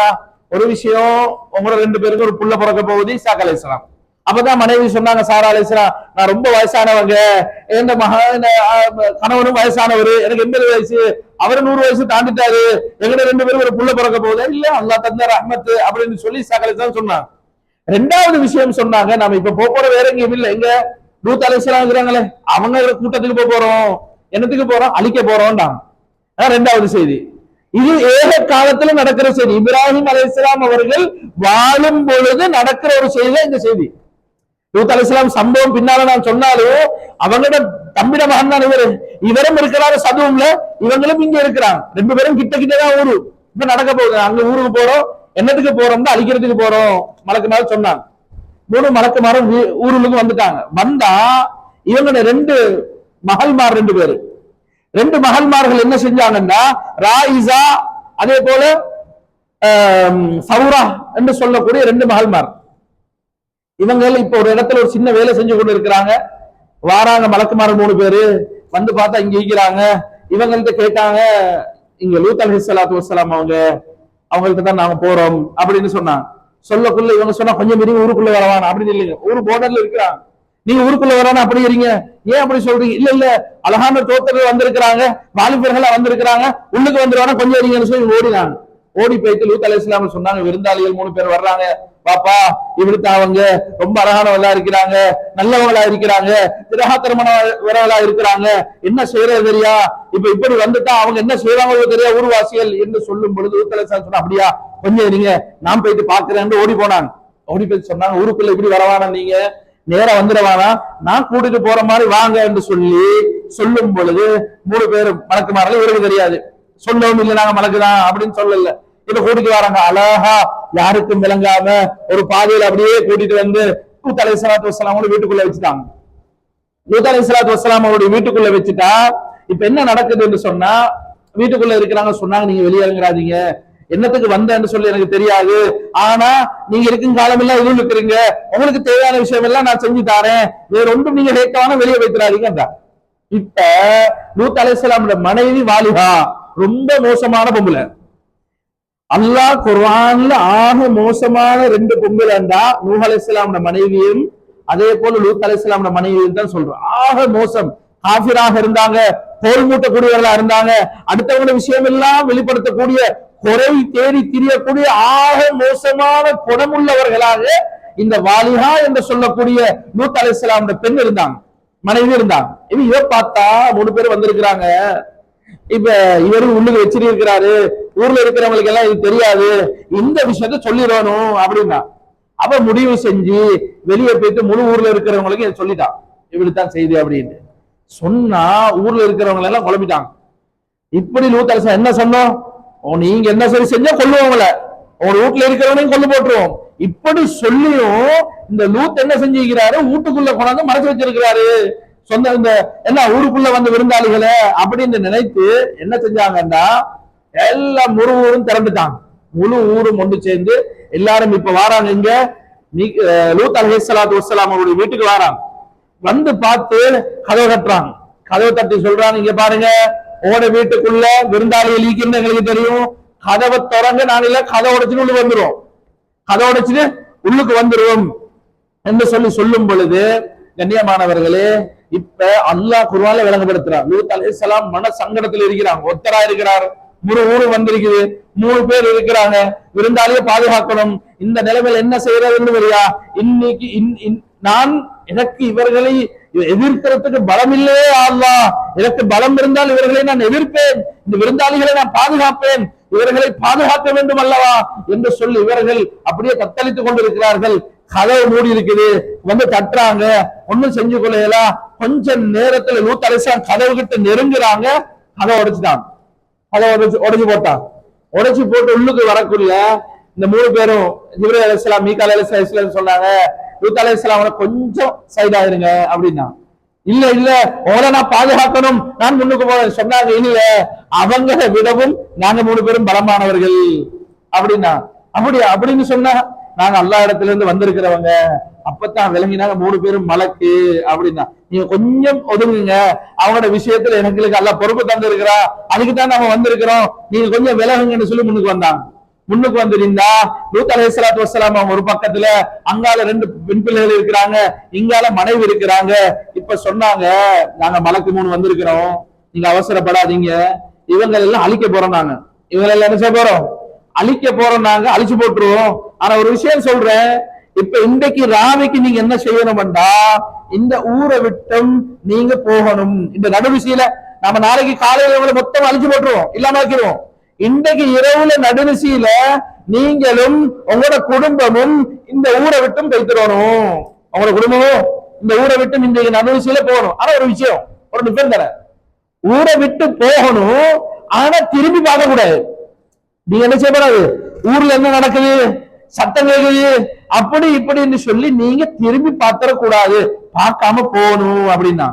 ஒரு விஷயம், உங்களோட 2 பேருக்கு ஒரு புள்ள பிறக்க போகுது, இஸ்ஹாக் அலைஹிஸ்ஸலாம். அப்பதான் மனைவி சொன்னாங்க, சாரா அலைஹிஸ்ஸலாம், நான் ரொம்ப வயசானவங்க, என் கணவனும் வயசானவர், எனக்கு 80 வயசு, அவரு 100 வயசு தாண்டிட்டாரு, எங்க 2 பேரும் ஒரு புள்ள பிறக்க போகுது. இல்ல, அல்லாஹ் தந்த ரஹ்மத் அப்படின்னு சொல்லி இஸ்ஹாக் அலைஹிஸ்ஸலாம் சொன்னாங்க. 2வது விஷயம் சொன்னாங்க, நாம இப்ப போற வேற எங்கேயும் இல்ல, எங்க லூத் அலைஹிஸ்ஸலாம் இருக்கிறாங்களே, அவங்க கூட்டத்துக்கு போறோம், என்னத்துக்கு போறோம், அழிக்க போறோம்டாங்க. 2வது செய்தி. இது ஏக காலத்துல நடக்கிற செய்தி. இப்ராஹிம் அலைஹிஸ்ஸலாம் அவர்கள் வாழும் பொழுது நடக்கிற ஒரு செய்தி இந்த செய்தி. லூத் அலைஹிஸ்ஸலாம் சம்பவம் பின்னால நான் சொன்னாலும், அவங்களோட தம்பிட மகன் தான் இவரும் இருக்கிறாரு சதுவும்ல, இவங்களும் இங்க இருக்கிறாங்க. 2 பேரும் கிட்டதான் ஊரு. இப்ப நடக்க போகுது, அங்க ஊருக்கு போறோம், என்னத்துக்கு போறோம்னா அழிக்கிறதுக்கு போறோம் மலக்குமார் சொன்னாங்க. 3 மலக்குமாரும் ஊருக்கு வந்துட்டாங்க. வந்தா இவங்க 2 மகள்மார், 2 பேரு, 2 மகள்மார்கள் என்ன செஞ்சாங்கன்னா, ராயிசா அதே போல சௌரா என்று சொல்லக்கூடிய 2 மகள்மார். இவங்க இப்ப ஒரு இடத்துல ஒரு சின்ன வேலை செஞ்சு கொண்டு இருக்கிறாங்க. வாராங்க மலக்குமார் 3 பேரு வந்து பார்த்தா இங்க இருக்கிறாங்க. இவங்கள்ட்ட கேட்டாங்க, இங்க லூத் அலைஹிஸ்ஸலாத்து வஸ்ஸலாம் அவங்கள்ட்ட தான் நாங்க போறோம் அப்படின்னு சொன்னாங்க. சொல்லக்குள்ள இவங்க சொன்னா, கொஞ்சம் மீறி ஊருக்குள்ள வரவான அப்படின்னு இல்லைங்க, ஊரு போர்டர்ல இருக்கிறாங்க, நீங்க ஊருக்குள்ள வரானு அப்படி இருங்க, ஏன் அப்படி சொல்றீங்க? இல்ல இல்ல, அழகான தோட்டர்கள் வந்திருக்கிறாங்க, வாலிபர்களா வந்திருக்கிறாங்க, உள்ளுக்கு வந்துருவானா கொஞ்சம் இருங்கன்னு சொல்லி ஓடினாங்க. ஓடி போயிட்டு லூத் அலைஹிஸ்ஸலாம் சொன்னாங்க, விருந்தாளிகள் 3 பேர் வர்றாங்க, பாப்பா இவருக்கு அவங்க ரொம்ப அழகானவங்களா இருக்கிறாங்க, நல்லவங்களா இருக்கிறாங்க, திரகாத்திரமானவர்களா இருக்கிறாங்க, என்ன செய்யறது தெரியா, இப்ப இப்படி வந்துட்டா அவங்க என்ன செய்வாங்க தெரியா ஊர்வாசிகள் என்று சொல்லும் பொழுது லூத் அலைஹிஸ்ஸலாம் சொன்னா, அப்படியா கொஞ்சம் நீங்க நான் போயிட்டு பாக்குறேன்னு ஓடி போனாங்க. ஓடி போய் சொன்னாங்க, ஊருக்குள்ள இப்படி வரவானா, நீங்க நேரா வந்துடவானா, நான் கூட்டிட்டு போற மாதிரி வாங்க என்று சொல்லி சொல்லும் பொழுது 3 பேரும் மலக்குமார்கள் இவருக்கு தெரியாது, சொல்லவும் இல்லை நாங்க மலக்குதான் அப்படின்னு சொல்லல. இப்ப கூட்டிட்டு வராங்க, அழகா யாருக்கும் விளங்காம ஒரு பாதையில அப்படியே கூட்டிட்டு வந்து லூத் அலைஹிஸ்ஸலாத்து வஸ்ஸலாம் வீட்டுக்குள்ள வச்சுட்டாங்க. லூத் அலைஹிஸ்ஸலாத்து வஸ்ஸலாம் அவருடைய வீட்டுக்குள்ள வச்சுட்டா இப்ப என்ன நடக்குது என்று சொன்னா, வீட்டுக்குள்ள இருக்கிறாங்க, சொன்னாங்க நீங்க வெளியே இறங்குறாதீங்க, என்னத்துக்கு வந்தேன்னு சொல்லி எனக்கு தெரியாது, ஆனா நீங்க இருக்கும் காலம் எல்லாம் இதுவும் இருக்கிறீங்க, உங்களுக்கு தேவையான விஷயம் எல்லாம் நான் செஞ்சு தாரேன், வேற ஒன்றும் நீங்க கேட்காம வெளியே வைக்கிறாதீங்க. இப்ப லூத் அலைஹிஸ்ஸலாமோட மனைவி வாலிஹா ரொம்ப மோசமான பொம்பளை. அல்லாஹ் குர்ஆன்ல ஆக மோசமான 2 பொம்பளைண்டா நூஹ் அலைஹிஸ்ஸலாமோட மனைவியும் அதே போல லூத் அலைஹிஸ்ஸலாமோட மனைவியும் தான் சொல்றோம். ஆக மோசம், காஃபிராக இருந்தாங்க, போல் மூட்டக்கூடியவர்களா இருந்தாங்க, அடுத்தவங்க விஷயம் எல்லாம் வெளிப்படுத்தக்கூடிய, குறை தேடி திரியக்கூடிய ஆக மோசமான குணமுள்ளவர்களாக இந்த வாலிஹா என்று சொல்லக்கூடிய லூத் அலைஹிஸ்ஸலாமோட பெண் இருந்தாங்க, மனைவி இருந்தாங்க. இவ பார்த்தா 3 பேர் வந்திருக்கிறாங்க. இப்ப இவரு உள்ளுக்கு வச்சிருக்கிறாரு, ஊர்ல இருக்கிறவங்களுக்கு எல்லாம் இது தெரியாது, இந்த விஷயத்த சொல்லிடணும் அப்படின்னா அவ முடிவு செஞ்சு வெளியே போயிட்டு முழு ஊர்ல இருக்கிறவங்களுக்கு இதை சொல்லிட்டான், இப்படித்தான் செய்தி அப்படின்னு சொன்னா ஊர்ல இருக்கிறவங்க எல்லாம் குழம்பிட்டாங்க. இப்படி லூத் அலைஹிஸ்ஸலாம் என்ன சொன்னோம், நீங்க என்ன சரி செஞ்சா கொல்லுவாங்கள, உங்க வீட்டுல இருக்கிறவனையும் கொல்லு போட்டுருவோம். இப்படி சொல்லியும் இந்த லூத் என்ன செஞ்சிருக்கிறாரு, வீட்டுக்குள்ள கொண்டாந்து மறைச்சு வச்சிருக்கிறாரு. சொந்த இந்த என்ன ஊருக்குள்ள வந்து விருந்தாளிகளை அப்படின்னு நினைத்து என்ன செஞ்சாங்கன்னா எல்லாம் முழு ஊரும் திரண்டுட்டாங்க. முழு ஊரும் ஒன்று சேர்ந்து எல்லாரும் இப்ப வாராங்க. இங்க லூத் அலைஹிஸ்ஸலாத்து வஸ்ஸலாம் அவருடைய வீட்டுக்கு வாராங்க. வந்து பார்த்து கதவை தட்டுறாங்க. கதவை தட்டி சொல்றாங்க, இங்க பாருங்க உங்களோட வீட்டுக்குள்ள விருந்தாளிகள் ஈக்குன்னு எங்களுக்கு தெரியும், கதவை திறங்க, நான் இல்ல கதை உடைச்சுட்டு உள்ள வந்துடும், கதை உடைச்சிட்டு உள்ளுக்கு வந்துடும் என்று சொல்லி சொல்லும் பொழுது, கண்ணியமானவர்களே, இப்ப அல்லாஹ் குர்ஆன்ல விளங்கப்படுத்துறார், லூத் அலைஹிஸ்ஸலாம் மன சங்கடத்தில் இருக்கிறாங்க, ஒத்தரா இருக்கிறார், முழு ஊரு வந்திருக்குது, 3 பேர் இருக்கிறாங்க, விருந்தாளியை பாதுகாக்கணும், இந்த நிலைமையில் என்ன செய்யறதுன்னு வரியா, இன்னைக்கு நான் எனக்கு இவர்களை எதிர்க்கிறதுக்கு பலம் இல்லையே அல்லாஹ், எனக்கு பலம் இருந்தால் இவர்களை நான் எதிர்ப்பேன், இந்த விருந்தாளிகளை நான் பாதுகாப்பேன், இவர்களை பாதுகாக்க வேண்டும் அல்லவா என்று சொல்லி இவர்கள் அப்படியே தத்தளித்துக் கொண்டிருக்கிறார்கள். கதவு மூடி இருக்குது, வந்து தட்டுறாங்க, ஒண்ணும் செஞ்சு கொள்ளையலாம். கொஞ்ச நேரத்துல லூத் அலைஹிஸ்ஸலாம் கதவு கிட்ட நெருங்குறாங்க, கதவை உடைச்சுட்டாங்க, கதவை உடைச்சு போட்டான். உடைச்சு போட்டு உள்ளுக்கு வரக்குள்ள இந்த 3 பேரும் ஜிப்ரீல் அலைஹிஸ்ஸலாம், மீகாயில் அலைஹிஸ்ஸலாம் சொன்னாங்க, லூத் அலைஹிஸ்ஸலாம் கொஞ்சம் சைட் ஆயிருங்க அப்படின்னா, இல்ல இல்ல உங்களை நான் பாதுகாக்கணும், நான் முன்னுக்கு போறேன் சொன்னாங்க. இல்ல அவங்களை விடவும் நாங்க 3 பேரும் பலமானவர்கள் அப்படின்னா, அப்படியா அப்படின்னு சொன்னா, நாங்க அல்லா இடத்துல இருந்து வந்திருக்கிறவங்க, அப்பதான் விளங்கினாங்க 3 பேரும் மலக்கு அப்படின்னா, நீங்க கொஞ்சம் ஒதுங்குங்க, அவங்களோட விஷயத்துல எங்களுக்கு அல்லா பொறுப்பு தந்து இருக்கிறா, அதுக்குதான் நாம வந்திருக்கிறோம், நீங்க கொஞ்சம் விலகுங்கன்னு சொல்லி முன்னுக்கு வந்தாங்க. முன்னுக்கு வந்திருந்தா லூத் அலைஹிஸ்ஸலாத்து வஸ்ஸலாம் ஒரு பக்கத்துல, அங்கால 2 பெண் பிள்ளைகள் இருக்கிறாங்க, இங்கால மனைவி இருக்கிறாங்க. இப்ப சொன்னாங்க, நாங்க மலக்கு 3 வந்திருக்கிறோம், நீங்க அவசரப்படாதீங்க, இவங்க எல்லாம் அழிக்க போறோம், நாங்க இவங்க எல்லாம் என்ன செய்ய போறோம், அழிக்க போறோம், நாங்க அழிச்சு போட்டுருவோம். ஆனா ஒரு விஷயம் சொல்றேன், இப்ப இன்றைக்கு ராவிக்கு நீங்க என்ன செய்யணும்டா, இந்த ஊரை விட்டும் நீங்க போகணும். இந்த நடுவிசையில நாம நாளைக்கு காலையில இவங்களை மொத்தம் அழிச்சு போட்டுருவோம், இல்லாம ஆக்கிடுவோம். இன்றைக்கு இரவுல நடுநிசையில நீங்களும் உங்களோட குடும்பமும் இந்த ஊரை விட்டும் போய்த்திடணும், உங்களோட குடும்பமும் இந்த ஊரை விட்டும் இன்றைக்கு நடுநிசையில போகணும். ஆனா ஒரு விஷயம், ஒரு நிபந்தனை, ஊரை விட்டு போகணும், ஆனா திரும்பி பார்க்க கூடாது. நீங்க என்ன செய்யக்கூடாது, ஊர்ல என்ன நடக்குது, சட்டம் கேக்குது, அப்படி இப்படின்னு சொல்லி நீங்க திரும்பி பார்த்துடக்கூடாது, பார்க்காம போகணும் அப்படின்னா.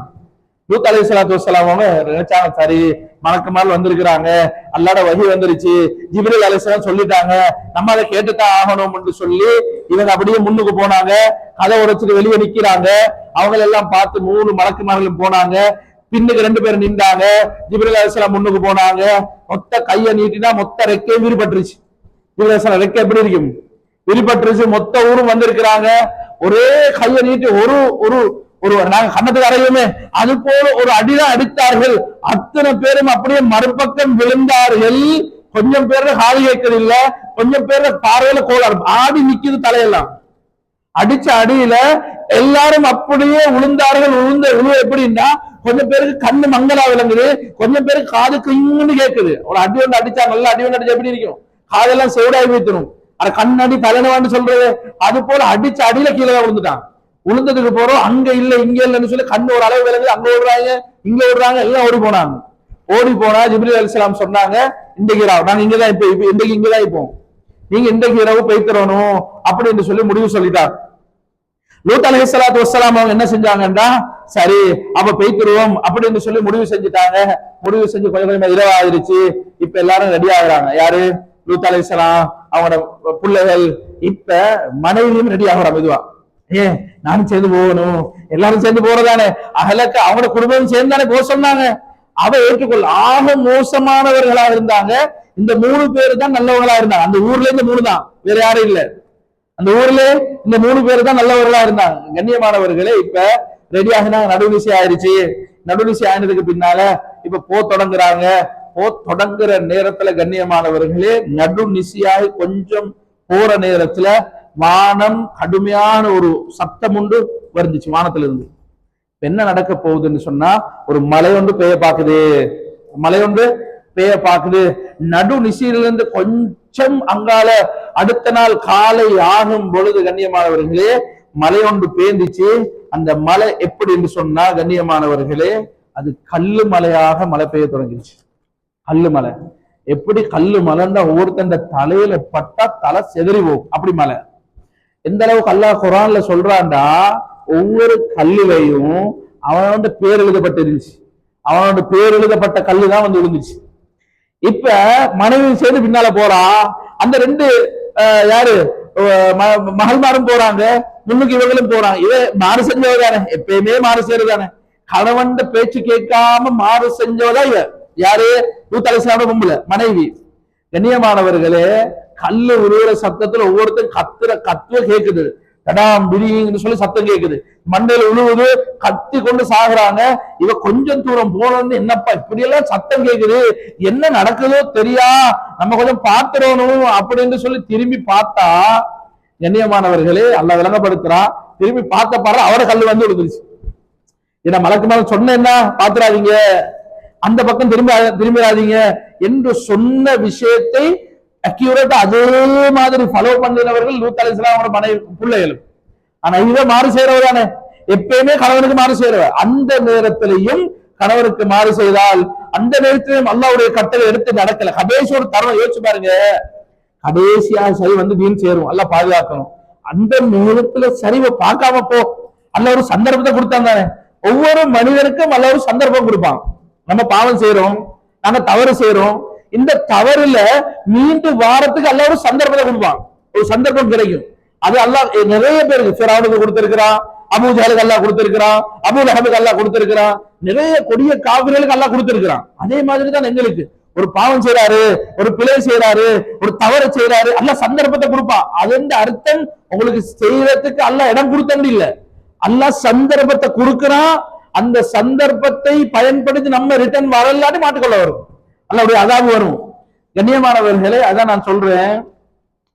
லூத் அலைஹிஸ்ஸலாத்து வஸ்ஸலாம் அவங்க நினைச்சாங்க, சரி மலக்குமார் வந்திருக்கிறாங்க, அல்லாஹ்வோட வஹி வந்துருச்சு, ஜிப்ரீல் அலைஹிஸ்ஸலாம் சொல்லிட்டாங்க, நம்ம அதை கேட்டுத்தான் ஆகணும்னு சொல்லி இவங்க அப்படியே முன்னுக்கு போனாங்க. கதை உடைச்சிட்டு வெளியே நிக்கிறாங்க. அவங்க எல்லாம் பார்த்து 3 மலக்குமார்களும் போனாங்க. பின்னுக்கு 2 பேர் நின்றாங்க. ஜிப்ரீல் அலைஹிஸ்ஸலாம் முன்னுக்கு போனாங்க. மொத்த கையை நீட்டினா மொத்த ரெக்கையும் விரிபட்டுருச்சு. ஜிப்ரீல் அலைஹிஸ்ஸலாம் ரெக்கை எப்படி இருக்கும், விரிபட்டுருச்சு. மொத்த ஊரும் வந்திருக்கிறாங்க. ஒரே கையை நீட்டி ஒரு ஒரு ஒரு நாங்க கண்ணத்துக்கு அறையுமே அது போல ஒரு அடிதான் அடித்தார்கள். அத்தனை பேரும் அப்படியே மறுபக்கம் விழுந்தார்கள். கொஞ்சம் பேர்ல காது கேட்கறது இல்ல, கொஞ்சம் பேர்ல பார்வையில கோளாறு, ஆடி நிக்குது தலையெல்லாம். அடிச்ச அடியில எல்லாரும் அப்படியே விழுந்தார்கள். விழுவ எப்படின்னா, கொஞ்சம் பேருக்கு கண்ணு மங்களா விளங்குது, கொஞ்சம் பேருக்கு காது கிங்குன்னு கேட்குது. ஒரு அடி ஒன்று அடிச்சா, நல்ல அடி ஒன்று அடிச்சா எப்படி இருக்கும், காதெல்லாம் செவிடாய் வைத்தணும். அட கண்ணாடி தலைனவான்னு சொல்றது அது போல அடிச்சு அடியில கீழே விழுந்துட்டான். விழுந்ததுக்கு போறோம் அங்க இல்ல இங்க இல்லைன்னு சொல்லி கண்ணு ஒரு அளவு விலங்கு அங்க ஓடுறாங்க இங்க ஓடுறாங்க எல்லாம் ஓடி போனாங்க. ஓடி போனா ஜிப்ரீல் அலைஹிஸ்ஸலாம் சொன்னாங்க, இன்றைக்கு இரவு நாங்க இங்கதான் இப்ப இன்றைக்கு இங்கதான் இப்போம், நீங்க இன்றைக்கு இரவு பெய்திரணும் அப்படின்னு சொல்லி முடிவு சொல்லிட்டார். லூத் அலைஹிஸ்ஸலாத்து வஸ்ஸலாம் அவங்க என்ன செஞ்சாங்கன்னா, சரி அப்ப பெய்திருவோம் அப்படின்னு சொல்லி முடிவு செஞ்சுட்டாங்க. முடிவு செஞ்சு கொஞ்சம் கொஞ்சமா இரவு ஆயிருச்சு. இப்ப எல்லாரும் ரெடி ஆகுறாங்க. யாரு? லூத் அலைஹிஸ்ஸலாம், அவங்களோட பிள்ளைகள். இப்ப மனைவியும் ரெடி ஆகுறாங்க. இதுவா ஏன் நானும் சேர்ந்து போகணும், எல்லாரும் சேர்ந்து போறதானே, அகலக்க அவங்களோட குடும்பம் சேர்ந்து தானே போக சொன்னாங்க. அவ ஏற்றுக்கொள்ள. ஆக மோசமானவர்களா இருந்தாங்க இந்த 3 பேர் தான் நல்லவர்களா இருந்தாங்க. அந்த ஊர்ல இருந்து 3 தான், வேற யாரும் இல்ல. அந்த ஊர்ல இந்த 3 பேர் தான் நல்லவர்களா இருந்தாங்க. கண்ணியமானவர்களே, இப்ப ரெடியாக நடுநிசை ஆயிருச்சு. நடுநிசை ஆயினதுக்கு பின்னால இப்ப தொடங்குறாங்க. தொடங்குற நேரத்துல கண்ணியமானவர்களே, நடுநிசையாக கொஞ்சம் போற நேரத்துல வானம் கடுமையான ஒரு சத்தம் உண்டு வருந்துச்சு வானத்துல இருந்து. என்ன நடக்க போகுதுன்னு சொன்னா, ஒரு மலை ஒன்று பெய்ய பாக்குது. மலை ஒன்று பெய்ய பாக்குது. நடு நிசையிலிருந்து கொஞ்சம் அங்கால அடுத்த நாள் காலை ஆகும் பொழுது கண்ணியமானவர்களே மலை ஒன்று பேந்துச்சு. அந்த மலை எப்படி என்று சொன்னா கண்ணியமானவர்களே, அது கல்லு மலையாக மழை பெய்ய தொடங்கிடுச்சு. கல்லு மலை. எப்படி கல்லு மலைன்னா ஒவ்வொருத்தண்ட தலையில பட்டா தலை செதறி போகும். அப்படி மலை. எந்த அளவுக்கு அல்லாஹ் குர்ஆன்ல சொல்றான்டா, ஒவ்வொரு கல்லுலையும் அவனோட பேர் எழுதப்பட்டிருந்துச்சு. அவனோட பேர் எழுதப்பட்ட கல்லு தான் வந்து விழுந்துச்சு. இப்ப மனைவி சேர்ந்து பின்னால போறா. அந்த 2 யாரு மகள்மாரும் போறாங்க, முன்னுக்கு இவங்களும் போறாங்க. இவ மாறு செஞ்சவதானே, எப்பயுமே மாறு செய்யறதானே. கணவன் பேச்சு கேட்காம மாறு செஞ்சவதா இவ. யாரு? லூத் அலைஹிஸ்ஸலாம் பொம்பளை மனைவி. கண்ணியமானவர்களே, கல்லு உருவுற சத்தத்துல ஒவ்வொருத்தரும் கத்துவ கேக்குது. தடாம் பிடின்னு சொல்லி சத்தம் கேக்குது. மண்டையில உழுவுது, கத்தி கொண்டு சாகுறாங்க. இவ கொஞ்சம் தூரம் போனோன்னு, என்னப்பா இப்படி எல்லாம் சத்தம் கேக்குது, என்ன நடக்குதோ தெரியா, நம்ம கொஞ்சம் பாத்துறணும் அப்படின்னு சொல்லி திரும்பி பார்த்தா, கண்ணியமானவர்களே அல்லாஹ் விளங்கப்படுத்துறா. திரும்பி பார்த்த பாரு அவரை கல்லு வந்து விழுந்துருச்சு. ஏன்னா மலக்கு மேல சொன்ன என்ன, பாத்துறாதீங்க, அந்த பக்கம் திரும்பிடாதீங்க என்று சொன்ன விஷயத்தை அக்யூரேட்டா அதே மாதிரி ஃபாலோ பண்ணினவர்கள் லூத் அலைஹிஸ்ஸலாம் மனைவி பிள்ளைகள். ஆனா இவ மாறு செய்யறவர் தானே, எப்பயுமே கணவனுக்கு மாறு செய்யறவர். அந்த நேரத்திலையும் கணவனுக்கு மாறு செய்தால், அந்த நேரத்திலையும் அல்லாஹ்வுடைய கட்டளை எடுத்து நடக்கல. கடைசி ஒரு தருணம் யோசிச்சு பாருங்க, கடைசியா சரி வந்து வீண் சேரும். அல்லாஹ் பாதுகாக்கணும். அந்த நேரத்துல சரிவை பார்க்காம போ. அல்லாஹ் ஒரு சந்தர்ப்பத்தை கொடுத்தாங்க தானே. ஒவ்வொரு மனிதனுக்கும் அல்லாஹ் ஒரு சந்தர்ப்பம் கொடுப்பான். நம்ம பாவம் செய்யறோம், நாங்க தவறு செய்யறோம். இந்த தவறுல மீண்டும் வாரத்துக்கு அல்லாஹ் ஒரு சந்தர்ப்பத்தை கொடுப்பான். ஒரு சந்தர்ப்பம் கிடைக்கும். அது அல்லாஹ் நிறைய பேருக்கு, ஃபிரௌனுக்கு கொடுத்திருக்கிறான், அபூ ஜஹலுக்கு அல்லாஹ் கொடுத்திருக்கிறான், அபூ லஹபுக்கு அல்லாஹ் கொடுத்திருக்கிறான், நிறைய கொடிய காபிர்களுக்கு அல்லாஹ் கொடுத்திருக்கிறான். அதே மாதிரி தான் எங்களுக்கு ஒரு பாவம் செய்யறாரு, ஒரு பிழை செய்யறாரு, ஒரு தவறு செய்யறாரு, அல்லாஹ் சந்தர்ப்பத்தை கொடுப்பான். அது அர்த்தம் உங்களுக்கு செய்யறதுக்கு அல்லாஹ் இடம் கொடுத்தது இல்ல. அல்லாஹ் சந்தர்ப்பத்தை கொடுக்கிறான். அந்த சந்தர்ப்பத்தை பயன்படுத்தி நம்ம ரிட்டர்ன் வரலான்னு மாட்டுக்கொள்ள வரும். அல்லாஹ்வுடைய அதாபு வரும். கண்ணியமானவர்களே, அதான் நான் சொல்றேன்,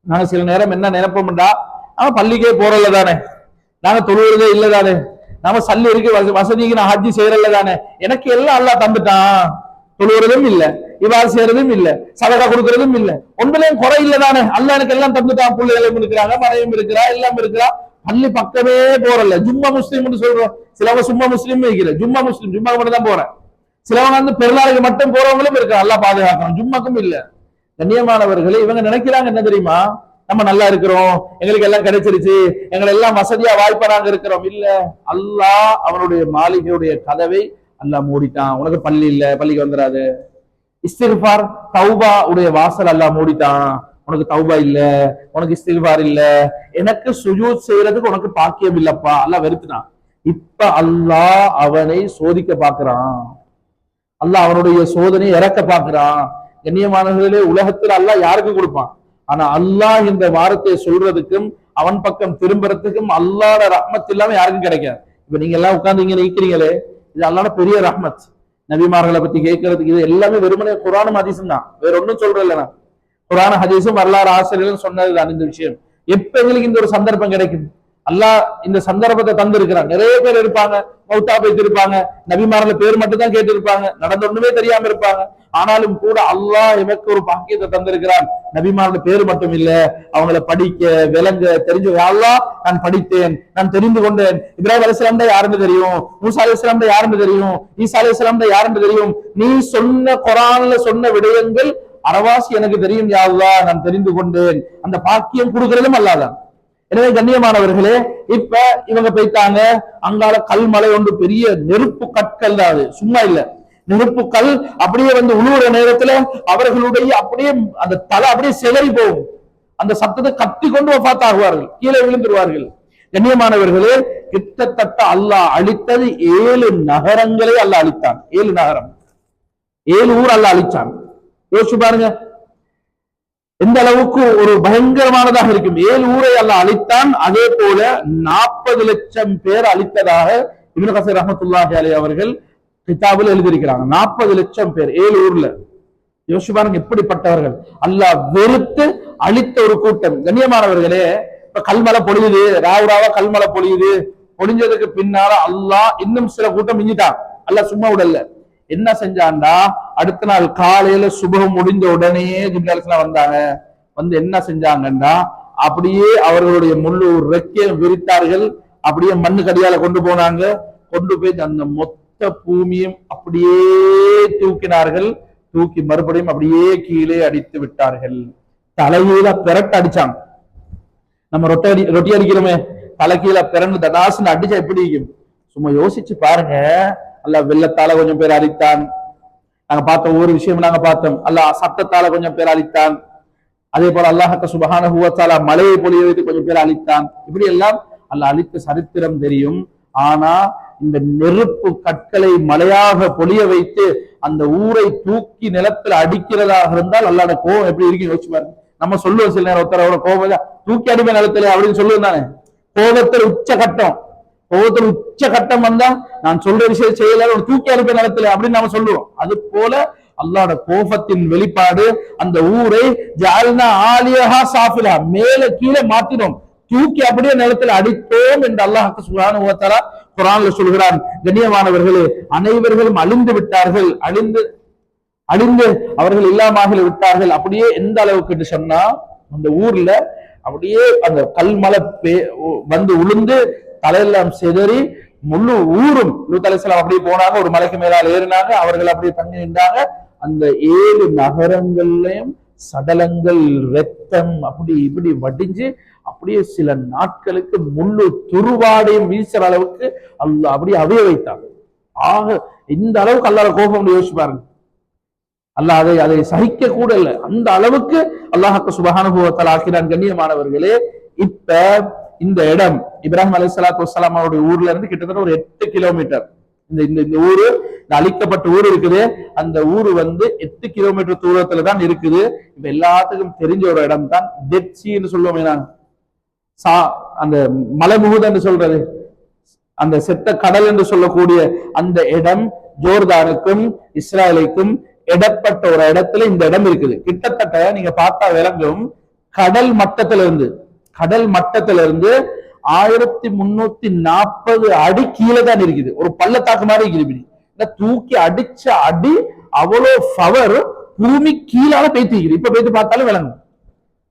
நாங்க சில நேரம் என்ன நினைப்போம்டா, நாம பள்ளிக்கே போறல தானே, நாங்க தொழுகிறதே இல்ல தானே, நாம சல்லி இருக்கு வசதிக்கு நான் ஹஜ்ஜி செய்யறல தானே, எனக்கு எல்லாம் அல்லாஹ் தந்துட்டான், தொழுகிறதும் இல்ல, இவ்வாறு செய்யறதும் இல்ல, சதகா கொடுக்கறதும் இல்ல, ஒன்றுலையும் குறை இல்ல தானே, அல்லாஹ் எனக்கு எல்லாம் தந்துட்டான், பிள்ளைகளும் இருக்கிறாங்க, மனைவியும் இருக்கிறா, எல்லாம் இருக்கிறா, பள்ளி பக்கமே போறல. ஜும்மா முஸ்லீம் சொல்றோம், சிலவங்க சும்மா முஸ்லீம் இருக்கிற, ஜும்மா முஸ்லீம், ஜும்மா மட்டும் தான் போறேன். சிலவங்க வந்து பெருநாளுக்கு மட்டும் போறவங்களும் இருக்கா, அல்லாஹ் பாதுகாக்கணும், ஜும்மாக்கும் இல்ல. கண்ணியமானவர்களே, இவங்க நினைக்கிறாங்க என்ன தெரியுமா, நம்ம நல்லா இருக்கிறோம், எங்களுக்கு எல்லாம் கிடைச்சிருச்சு, எங்களை எல்லாம் வசதியா வாய்ப்பா நாங்க இருக்கிறோம். இல்ல, அல்லாஹ் அவனுடைய மாளிகையுடைய கதவை அல்லாஹ் மூடிட்டான். உனக்கு பள்ளி இல்ல, பள்ளிக்கு வந்துடாது. இஸ்திக்ஃபார் தௌபா உடைய வாசல் அல்லாஹ் மூடிட்டான். உனக்கு தௌபா இல்ல, உனக்கு இஸ்திக்ஃபார் இல்ல, எனக்கு சுஜூத் செய்யறதுக்கு உனக்கு பாக்கியம் இல்லப்பா, அல்லாஹ் வெறுத்துட்டான். இப்ப அல்லாஹ் அவனை சோதிக்க பாக்குறான். அல்லாஹ் அவனுடைய சோதனை இறக்க பாக்குறான். கண்ணியமானவர்களே, உலகத்தில் அல்லாஹ் யாருக்கு கொடுப்பான்? ஆனா அல்லாஹ் இந்த வார்த்தையை சொல்றதுக்கும் அவன் பக்கம் திரும்புறதுக்கும் அல்லாஹ்வோட ரஹ்மத் இல்லாம யாருக்கும் கிடைக்காது. இப்ப நீங்க எல்லாம் உட்கார்ந்து இங்க நிக்கிறீங்களே, இது அல்லாஹ்வோட பெரிய ரஹ்மத். நபிமார்களை பத்தி கேட்கறதுக்கு இது எல்லாமே வெறுமனே குர்ஆனும் ஹதீஸும் தான், வேற ஒன்னும் சொல்றேன் இல்ல. குர்ஆன் ஹதீஸும் வரலாறு ஆசிரியர்களும் சொன்னதுதான் இந்த விஷயம். எப்ப எங்களுக்கு இந்த ஒரு சந்தர்ப்பம் கிடைக்கும்? அல்லாஹ் இந்த சந்தர்ப்பத்தை தந்திருக்கிறான். நிறைய பேர் இருப்பாங்க, மௌத்தா போயிட்டு இருப்பாங்க, நபிமார்ல பேர் மட்டும் தான் கேட்டு இருப்பாங்க, நடந்த ஒண்ணுமே தெரியாம இருப்பாங்க. ஆனாலும் கூட அல்லாஹ் எமக்கு ஒரு பாக்கியத்தை தந்திருக்கிறான். நபிமாரோட பேரு மட்டும் இல்ல, அவங்கள படிக்க விளங்க தெரிஞ்சு, அல்லாஹ் நான் படித்தேன், நான் தெரிந்து கொண்டேன். இப்ராஹிம் அலைஹிஸ்ஸலாம் யாருன்னு தெரியும், மூசா அலைஹிஸ்ஸலாம் யாருன்னு தெரியும், ஈசா அலைஹிஸ்ஸலாம் யாருன்னு தெரியும். நீ சொன்ன குர்ஆன்ல சொன்ன விடயங்கள் அரவாசி எனக்கு தெரியும் யா அல்லாஹ், நான் தெரிந்து கொண்டேன். அந்த பாக்கியம் கொடுக்கிறதும் அல்லாஹ் தான். எனவே கண்ணியமானவர்களே, இப்ப இவங்க போயிட்டாங்க, அங்கால கல்மலை ஒன்று பெரிய நெருப்பு கற்கள் தான், அது சும்மா இல்ல, நெருப்பு கல் அப்படியே வந்து உழுவுற நேரத்துல அவர்களுடைய அப்படியே அந்த தலை அப்படியே சிதறி போகும். அந்த சத்தத்தை கத்தி கொண்டு வஃபாத்தாகுவார்கள், கீழே விழுந்துருவார்கள். கண்ணியமானவர்களே, கிட்டத்தட்ட அல்லாஹ் அழித்தது 7 நகரங்களை அல்லாஹ் அழித்தான். 7 நகரம், 7 ஊர் அல்லாஹ் அழிச்சான். யோசிச்சு பாருங்க எந்த அளவுக்கு ஒரு பயங்கரமானதாக இருக்கும். 7 ஊரை அல்லாஹ் அழித்தான். அதே போல 40 லட்சம் பேர் அழித்ததாக இப்னு கஸீர் ரஹ்மத்துல்லாஹி அலைஹி அவர்கள் கிதாபில் எழுதியிருக்கிறாங்க. 40 லட்சம் பேர் 7 ஊர்ல. யோசிச்சு பாருங்க எப்படிப்பட்டவர்கள், அல்லாஹ் வெறுத்து அழித்த ஒரு கூட்டம். கண்ணியமானவர்களே, இப்ப கல்மலை பொழியுது, ராவுராவா கல்மலை பொழியுது. பொழிஞ்சதுக்கு பின்னால அல்லாஹ் இன்னும் சில கூட்டம் மிஞ்சிட்டான். அல்லாஹ் சும்மா விடல, என்ன செஞ்சான்டா, அடுத்த நாள் காலையில சுபகம் முடிஞ்ச உடனே ஜிப்ரீல் அலைஹிஸ்ஸலாம் வந்தாங்க. வந்து என்ன செஞ்சாங்கன்னா, அப்படியே அவர்களுடைய முழு ரெக்கையை விரித்தார்கள், அப்படியே மண்ணு கடியால கொண்டு போனாங்க. கொண்டு போய் அந்த மொத்த பூமியும் அப்படியே தூக்கினார்கள். தூக்கி மறுபடியும் அப்படியே கீழே அடித்து விட்டார்கள். தலைகீழ பெரட்டு அடிச்சாங்க. நம்ம ரொட்டி அடிக்கிறோமே, தலைகீழ பிறந்து தடாசுன்னு அடிச்சா எப்படி இருக்கும்? சும்மா யோசிச்சு பாருங்க. அல்லாஹ் வெள்ளத்தால கொஞ்சம் பேர் அழித்தான். நாங்க பார்த்த ஒவ்வொரு விஷயம் நாங்க பார்த்தோம். அல்லாஹ் சத்தத்தால கொஞ்சம் பேர் அழித்தான். அதே போல அல்லாஹ் சுப்ஹானஹு வ தஆலா மலையை பொழிய வைத்து கொஞ்சம் பேர் அழித்தான். இப்படி எல்லாம் அல்லாஹ் அழித்த சரித்திரம் தெரியும். ஆனா இந்த நெருப்பு கற்களை மலையாக பொழிய வைத்து அந்த ஊரை தூக்கி நிலத்துல அடிக்கிறதாக இருந்தால் அல்லாஹ்வோட கோபம் எப்படி இருக்கு யோசிச்சு பாருங்க. நம்ம சொல்லுவோம் சில நேரம், ஒருத்தரோட கோபம் தூக்கி அடிமை நிலத்துல அப்படின்னு சொல்லுவோம் தானே. கோபத்தில் உச்ச கட்டம், கோபத்தில் உச்ச கட்டம் வந்தா நான் சொல்ற விஷயம் செய்யல, ஒரு தூக்கி அனுப்ப நிலத்துல அப்படின்னு நாம சொல்லுவோம். அது போல அல்லாஹ்வோட கோபத்தின் வெளிப்பாடு, அந்த ஊரை ஜஅல்னா ஆலியஹா சாஃபிலா, மேல கீழே மாத்தினோம், தூக்கி அப்படியே நிலத்துல அடித்தோம் என்று அல்லாஹ் சுப்ஹானஹு வ தஆலா குர்ஆன்ல சொல்கிறான். கண்ணியமானவர்களே, அனைவர்களும் அழிந்து விட்டார்கள், அழிந்து அவர்கள் இல்லாமல் விட்டார்கள். அப்படியே எந்த அளவுக்கு சொன்னா, அந்த ஊர்ல அப்படியே அந்த கல்மலை வந்து உளுந்து தலையெல்லாம் சிதறி முழு ஊரும் லூத் அலைஹிஸ்ஸலாம் அப்படியே போனாங்க, ஒரு மலைக்கு மேலால் ஏறினாங்க, அவர்கள் அப்படியே தங்கி நின்றாங்க. அந்த 7 நகரங்கள்லயும் சடலங்கள், ரத்தம் அப்படி இப்படி வடிஞ்சு அப்படியே சில நாட்களுக்கு முழு துருவாடையும் வீசுற அளவுக்கு அல்லாஹ் அப்படியே அவைய வைத்தாங்க. ஆக இந்த அளவுக்கு அல்லாஹ் கோபம் யோசிச்சு பாருங்க. அல்லாஹ் அதை சகிக்க கூட இல்லை, அந்த அளவுக்கு அல்லாஹ் சுப்ஹானஹு வ தஆலா ஆக்கினான். கண்ணியமானவர்களே, இப்ப இந்த இடம் இப்ராஹிம் அலைஹிஸ்ஸலாத்து வஸ்ஸலாம் அவருடைய ஊர்ல இருந்து கிட்டத்தட்ட ஒரு 8 கிலோமீட்டர் இந்த ஊரு, இந்த அழிக்கப்பட்ட ஊர் இருக்குது, அந்த ஊரு வந்து 8 கிலோமீட்டர் தூரத்துல தான் இருக்குது. இப்ப எல்லாத்துக்கும் தெரிஞ்ச ஒரு இடம் தான் டெட் சீன்னு சொல்லுவோமே, நான் அந்த மலைமுகுது என்று சொல்றது, அந்த செத்த கடல் என்று சொல்லக்கூடிய அந்த இடம் ஜோர்தானுக்கும் இஸ்ராயலுக்கும் இடப்பட்ட ஒரு இடத்துல இந்த இடம் இருக்குது. கிட்டத்தட்ட நீங்க பார்த்தா விளங்கும், கடல் மட்டத்திலிருந்து 1340 அடி கீழே தான் இருக்குது. ஒரு பள்ளத்தாக்கு மாதிரி இருக்குது. தூக்கி அடிச்ச அடி அவ்வளோ பவர் பூமி கீழால பேத்திக்குது. இப்ப பேத்து பார்த்தாலும் விளங்கும்,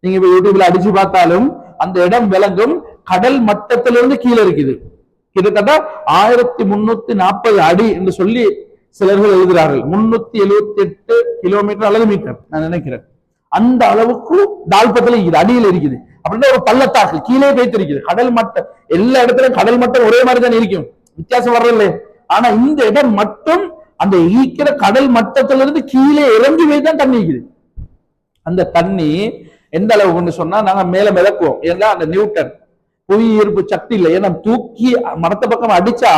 நீங்க இப்ப யூடியூப்ல அடிச்சு பார்த்தாலும் அந்த இடம் விளங்கும். கடல் மட்டத்திலிருந்து கீழே இருக்குது. கிட்டத்தட்ட 1340 அடி என்று சொல்லி சிலர்கள் எழுதுகிறார்கள். 378 கிலோமீட்டர் அல்லது மீட்டர் நான் நினைக்கிறேன். அந்த அளவுக்கு தாழ்பத்தில் இருக்குது, அடியில் இருக்குது. அப்படின்னா ஒரு பள்ளத்தாக்கு கீழே பேத்திருக்குது. கடல் மட்டம் எல்லா இடத்துலயும் கடல் மட்டம் ஒரே மாதிரி தான் இருக்கும், வித்தியாசம் வர்றதில்லை. ஆனா இந்த இடம் மட்டும் அந்த ஈக்கிற கடல் மட்டத்திலிருந்து கீழே இறங்கி போய் தான் தண்ணி இருக்குது. அந்த தண்ணி எந்த அளவுக்கு சொன்னா, நாங்க மேல மிதக்குவோம். ஏன்னா அந்த நியூட்டன் புவி ஈர்ப்பு சக்தி இல்லை. ஏன்னா தூக்கி மரத்த பக்கம் அடிச்சா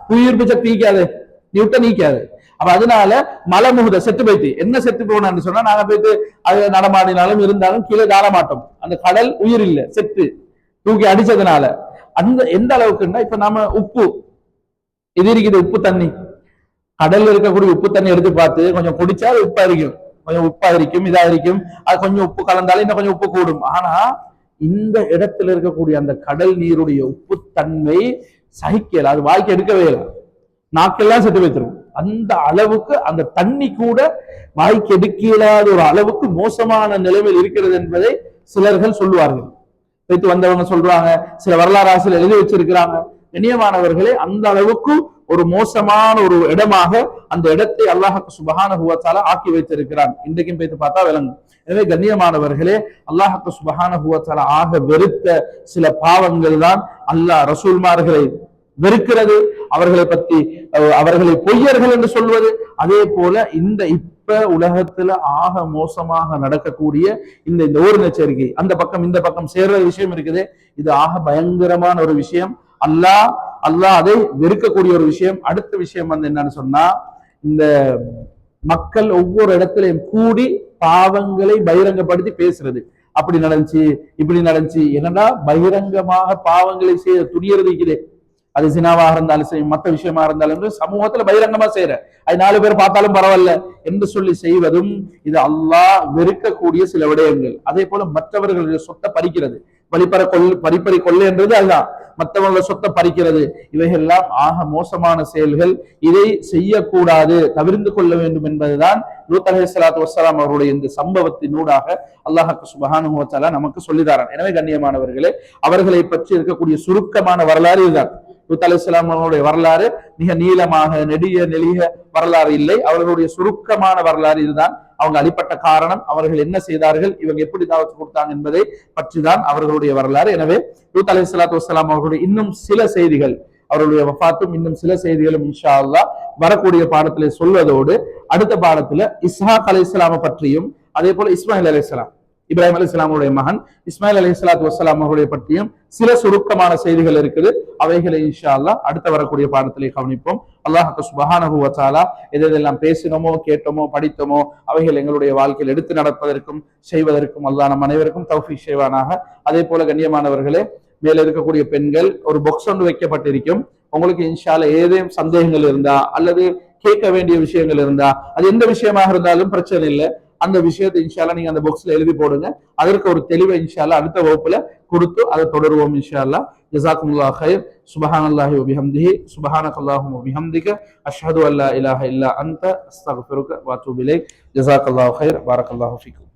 புவி ஈர்ப்பு சக்தி ஈக்காது, நியூட்டன் ஈக்காது. அப்ப அதனால மலை முகுத செத்து போயிட்டு என்ன செத்து போனான்னு சொன்னா, நாங்க போயிட்டு அது நடமாடினாலும் இருந்தாலும் கீழே தாழ மாட்டோம். அந்த கடல் உயிர் இல்லை, செத்து தூக்கி அடிச்சதுனால. அந்த எந்த அளவுக்குன்னா, இப்ப நாம உப்பு இது இருக்குது, உப்பு தண்ணி, கடல்ல இருக்கக்கூடிய உப்பு தண்ணி எடுத்து பார்த்து கொஞ்சம் குடிச்சா அது உப்பா இருக்கும், கொஞ்சம் உப்பா இருக்கும், இதா இருக்கும். அது கொஞ்சம் உப்பு கலந்தாலும் இன்னும் கொஞ்சம் உப்பு கூடும். ஆனா இந்த இடத்துல இருக்கக்கூடிய அந்த கடல் நீருடைய உப்பு தன்மை சகிக்கல, அது வாய்க்கு எடுக்கவே இல்லை, நாக்கெல்லாம் செத்து வைத்திரும். அந்த அளவுக்கு அந்த தண்ணி கூட வாய்க்கு எடுக்க இயலாத ஒரு அளவுக்கு மோசமான நிலைமையில் இருக்கிறது என்பதை சிலர்கள் சொல்லுவார்கள். வைத்து வந்தவங்க சொல்றாங்க, சில வரலாறு ஆசிரியர் எழுதி வச்சிருக்கிறாங்க. கண்ணியமானவர்களே, அந்த அளவுக்கு ஒரு மோசமான ஒரு இடமாக அந்த இடத்தை அல்லாஹ் சுப்ஹானஹு வ தஆலா ஆக்கி வைத்திருக்கிறான். இன்றைக்கும் போய்த்து பார்த்தா விளங்கும். எனவே கண்ணியமானவர்களே, அல்லாஹ் சுப்ஹானஹு வ தஆலா ஆக வெறுத்த சில பாவங்கள் தான் அல்லாஹ் ரசூல்மார்களை வெறுக்கிறது, அவர்களை பற்றி அவர்களை பொய்யர்கள் என்று சொல்வது. அதே போல இந்த இப்ப உலகத்துல ஆக மோசமாக நடக்கக்கூடிய இந்த ஓரின சேர்க்கை, அந்த பக்கம் இந்த பக்கம் சேர்ற விஷயம் இருக்குது, இது ஆக பயங்கரமான ஒரு விஷயம். அல்லாஹ் அதை வெறுக்கக்கூடிய ஒரு விஷயம். அடுத்த விஷயம் வந்து என்னன்னு சொன்னா, இந்த மக்கள் ஒவ்வொரு இடத்திலையும் கூடி பாவங்களை பகிரங்கப்படுத்தி பேசுறது. அப்படி நடந்துச்சு, இப்படி நடந்துச்சு, என்னன்னா பகிரங்கமாக பாவங்களை செய்ய துணியறது. அது சினாவாக இருந்தாலும் சரி, மற்ற விஷயமா இருந்தாலும் சமூகத்துல பகிரங்கமா செய்யற, அது 4 பேர் பார்த்தாலும் பரவாயில்ல என்று சொல்லி செய்வதும் இது அல்லாஹ் வெறுக்கக்கூடிய சில விடயங்கள். அதே போல மற்றவர்களுடைய சொத்தை பறிக்கிறது, பறிப்பறி கொள்ளை என்றது அதுதான், மற்றவங்களோட சொத்தை பறிக்கிறது. இவைகள்லாம் ஆக மோசமான செயல்கள். இதை செய்யக்கூடாது, தவிர்த்து கொள்ள வேண்டும் என்பதுதான் லூத் அலைஹிஸ்ஸலாத்து வஸ்ஸலாம் அவருடைய இந்த சம்பவத்தினூடாக அல்லாஹ் சுப்ஹானஹு வ தஆலா நமக்கு சொல்லித்தாரான். எனவே கண்ணியமானவர்களே, அவர்களை பற்றி இருக்கக்கூடிய சுருக்கமான வரலாறு இதுதான். லூத் அலைஹிஸ்ஸலாம் அவர்களுடைய வரலாறு மிக நீளமாக நெடிய வரலாறு இல்லை, அவர்களுடைய சுருக்கமான வரலாறு இதுதான். அவங்க அடிப்பட்ட காரணம், அவர்கள் என்ன செய்தார்கள், இவங்க எப்படி தாவத் கொடுத்தாங்க என்பதை பற்றி தான் அவர்களுடைய வரலாறு. எனவே லூத் அலைஹிஸ்ஸலாத்து வஸ்ஸலாம் அவர்களுடைய இன்னும் சில செய்திகள், அவர்களுடைய வஃபாத்தும் இன்னும் சில செய்திகளும் இன்ஷா அல்லாஹ் வரக்கூடிய பாடத்திலே சொல்வதோடு, அடுத்த பாடத்துல இஸ்ஹாக் அலைஹிஸ்ஸலாம் பற்றியும், அதே போல இஸ்மாயில் அலைஹிஸ்ஸலாம், இப்ராஹிம் அலைஹிஸ்ஸலாமுடைய மகன் இஸ்மாயில் அலைஹிஸ்ஸலாத்து வஸ்ஸலாம் அவர்களுடைய பற்றியும் சில சுருக்கமான செய்திகள் இருக்குது. அவைகளை இன்ஷா அல்லாஹ் அடுத்த வரக்கூடிய பாடத்திலே கவனிப்போம். அல்லாஹ் சுப்ஹானஹு வ தஆலா எதெல்லாம் பேசினோமோ, கேட்டோமோ, படித்தோமோ அவைகள் எங்களுடைய வாழ்க்கையில் எடுத்து நடப்பதற்கும் செய்வதற்கும் அல்லாஹ் நம் அனைவருக்கும் தௌஃபீக் செய்வானாக. அதே போல கண்ணியமானவர்களே, மேல இருக்கக்கூடிய பெண்கள் ஒரு பாக்ஸ் ஒன்று வைக்கப்பட்டிருக்கும். உங்களுக்கு இன்ஷா அல்லாஹ் ஏதேனும் சந்தேகங்கள் இருந்தா அல்லது கேட்க வேண்டிய விஷயங்கள் இருந்தா, அது எந்த விஷயமாக இருந்தாலும் பிரச்சனை இல்லை, அந்த விஷயத்தை இன்ஷா அல்லாஹ் நீங்க அந்த பாக்ஸ்ல எழுதி போடுங்க. அதற்கு ஒரு தெளிவை இன்ஷா அல்லாஹ் அடுத்த வகுப்புல கொடுத்து அதை தொடருவோம் இன்ஷா அல்லாஹ். ஜஸாக்குமுல்லாஹ் கைர். சுப்ஹானல்லாஹி வ பிஹம்திஹி, சுப்ஹானக்கல்லாஹும்ம வ பிஹம்திக, அஷ்ஹது அன் லா இலாஹ இல்லா அன்த, அஸ்தக்ஃபிருக வ அத்தூபு இலைக். ஜஸாக்கல்லாஹு கைர். பாரக்கல்லாஹு ஃபீக்கும்.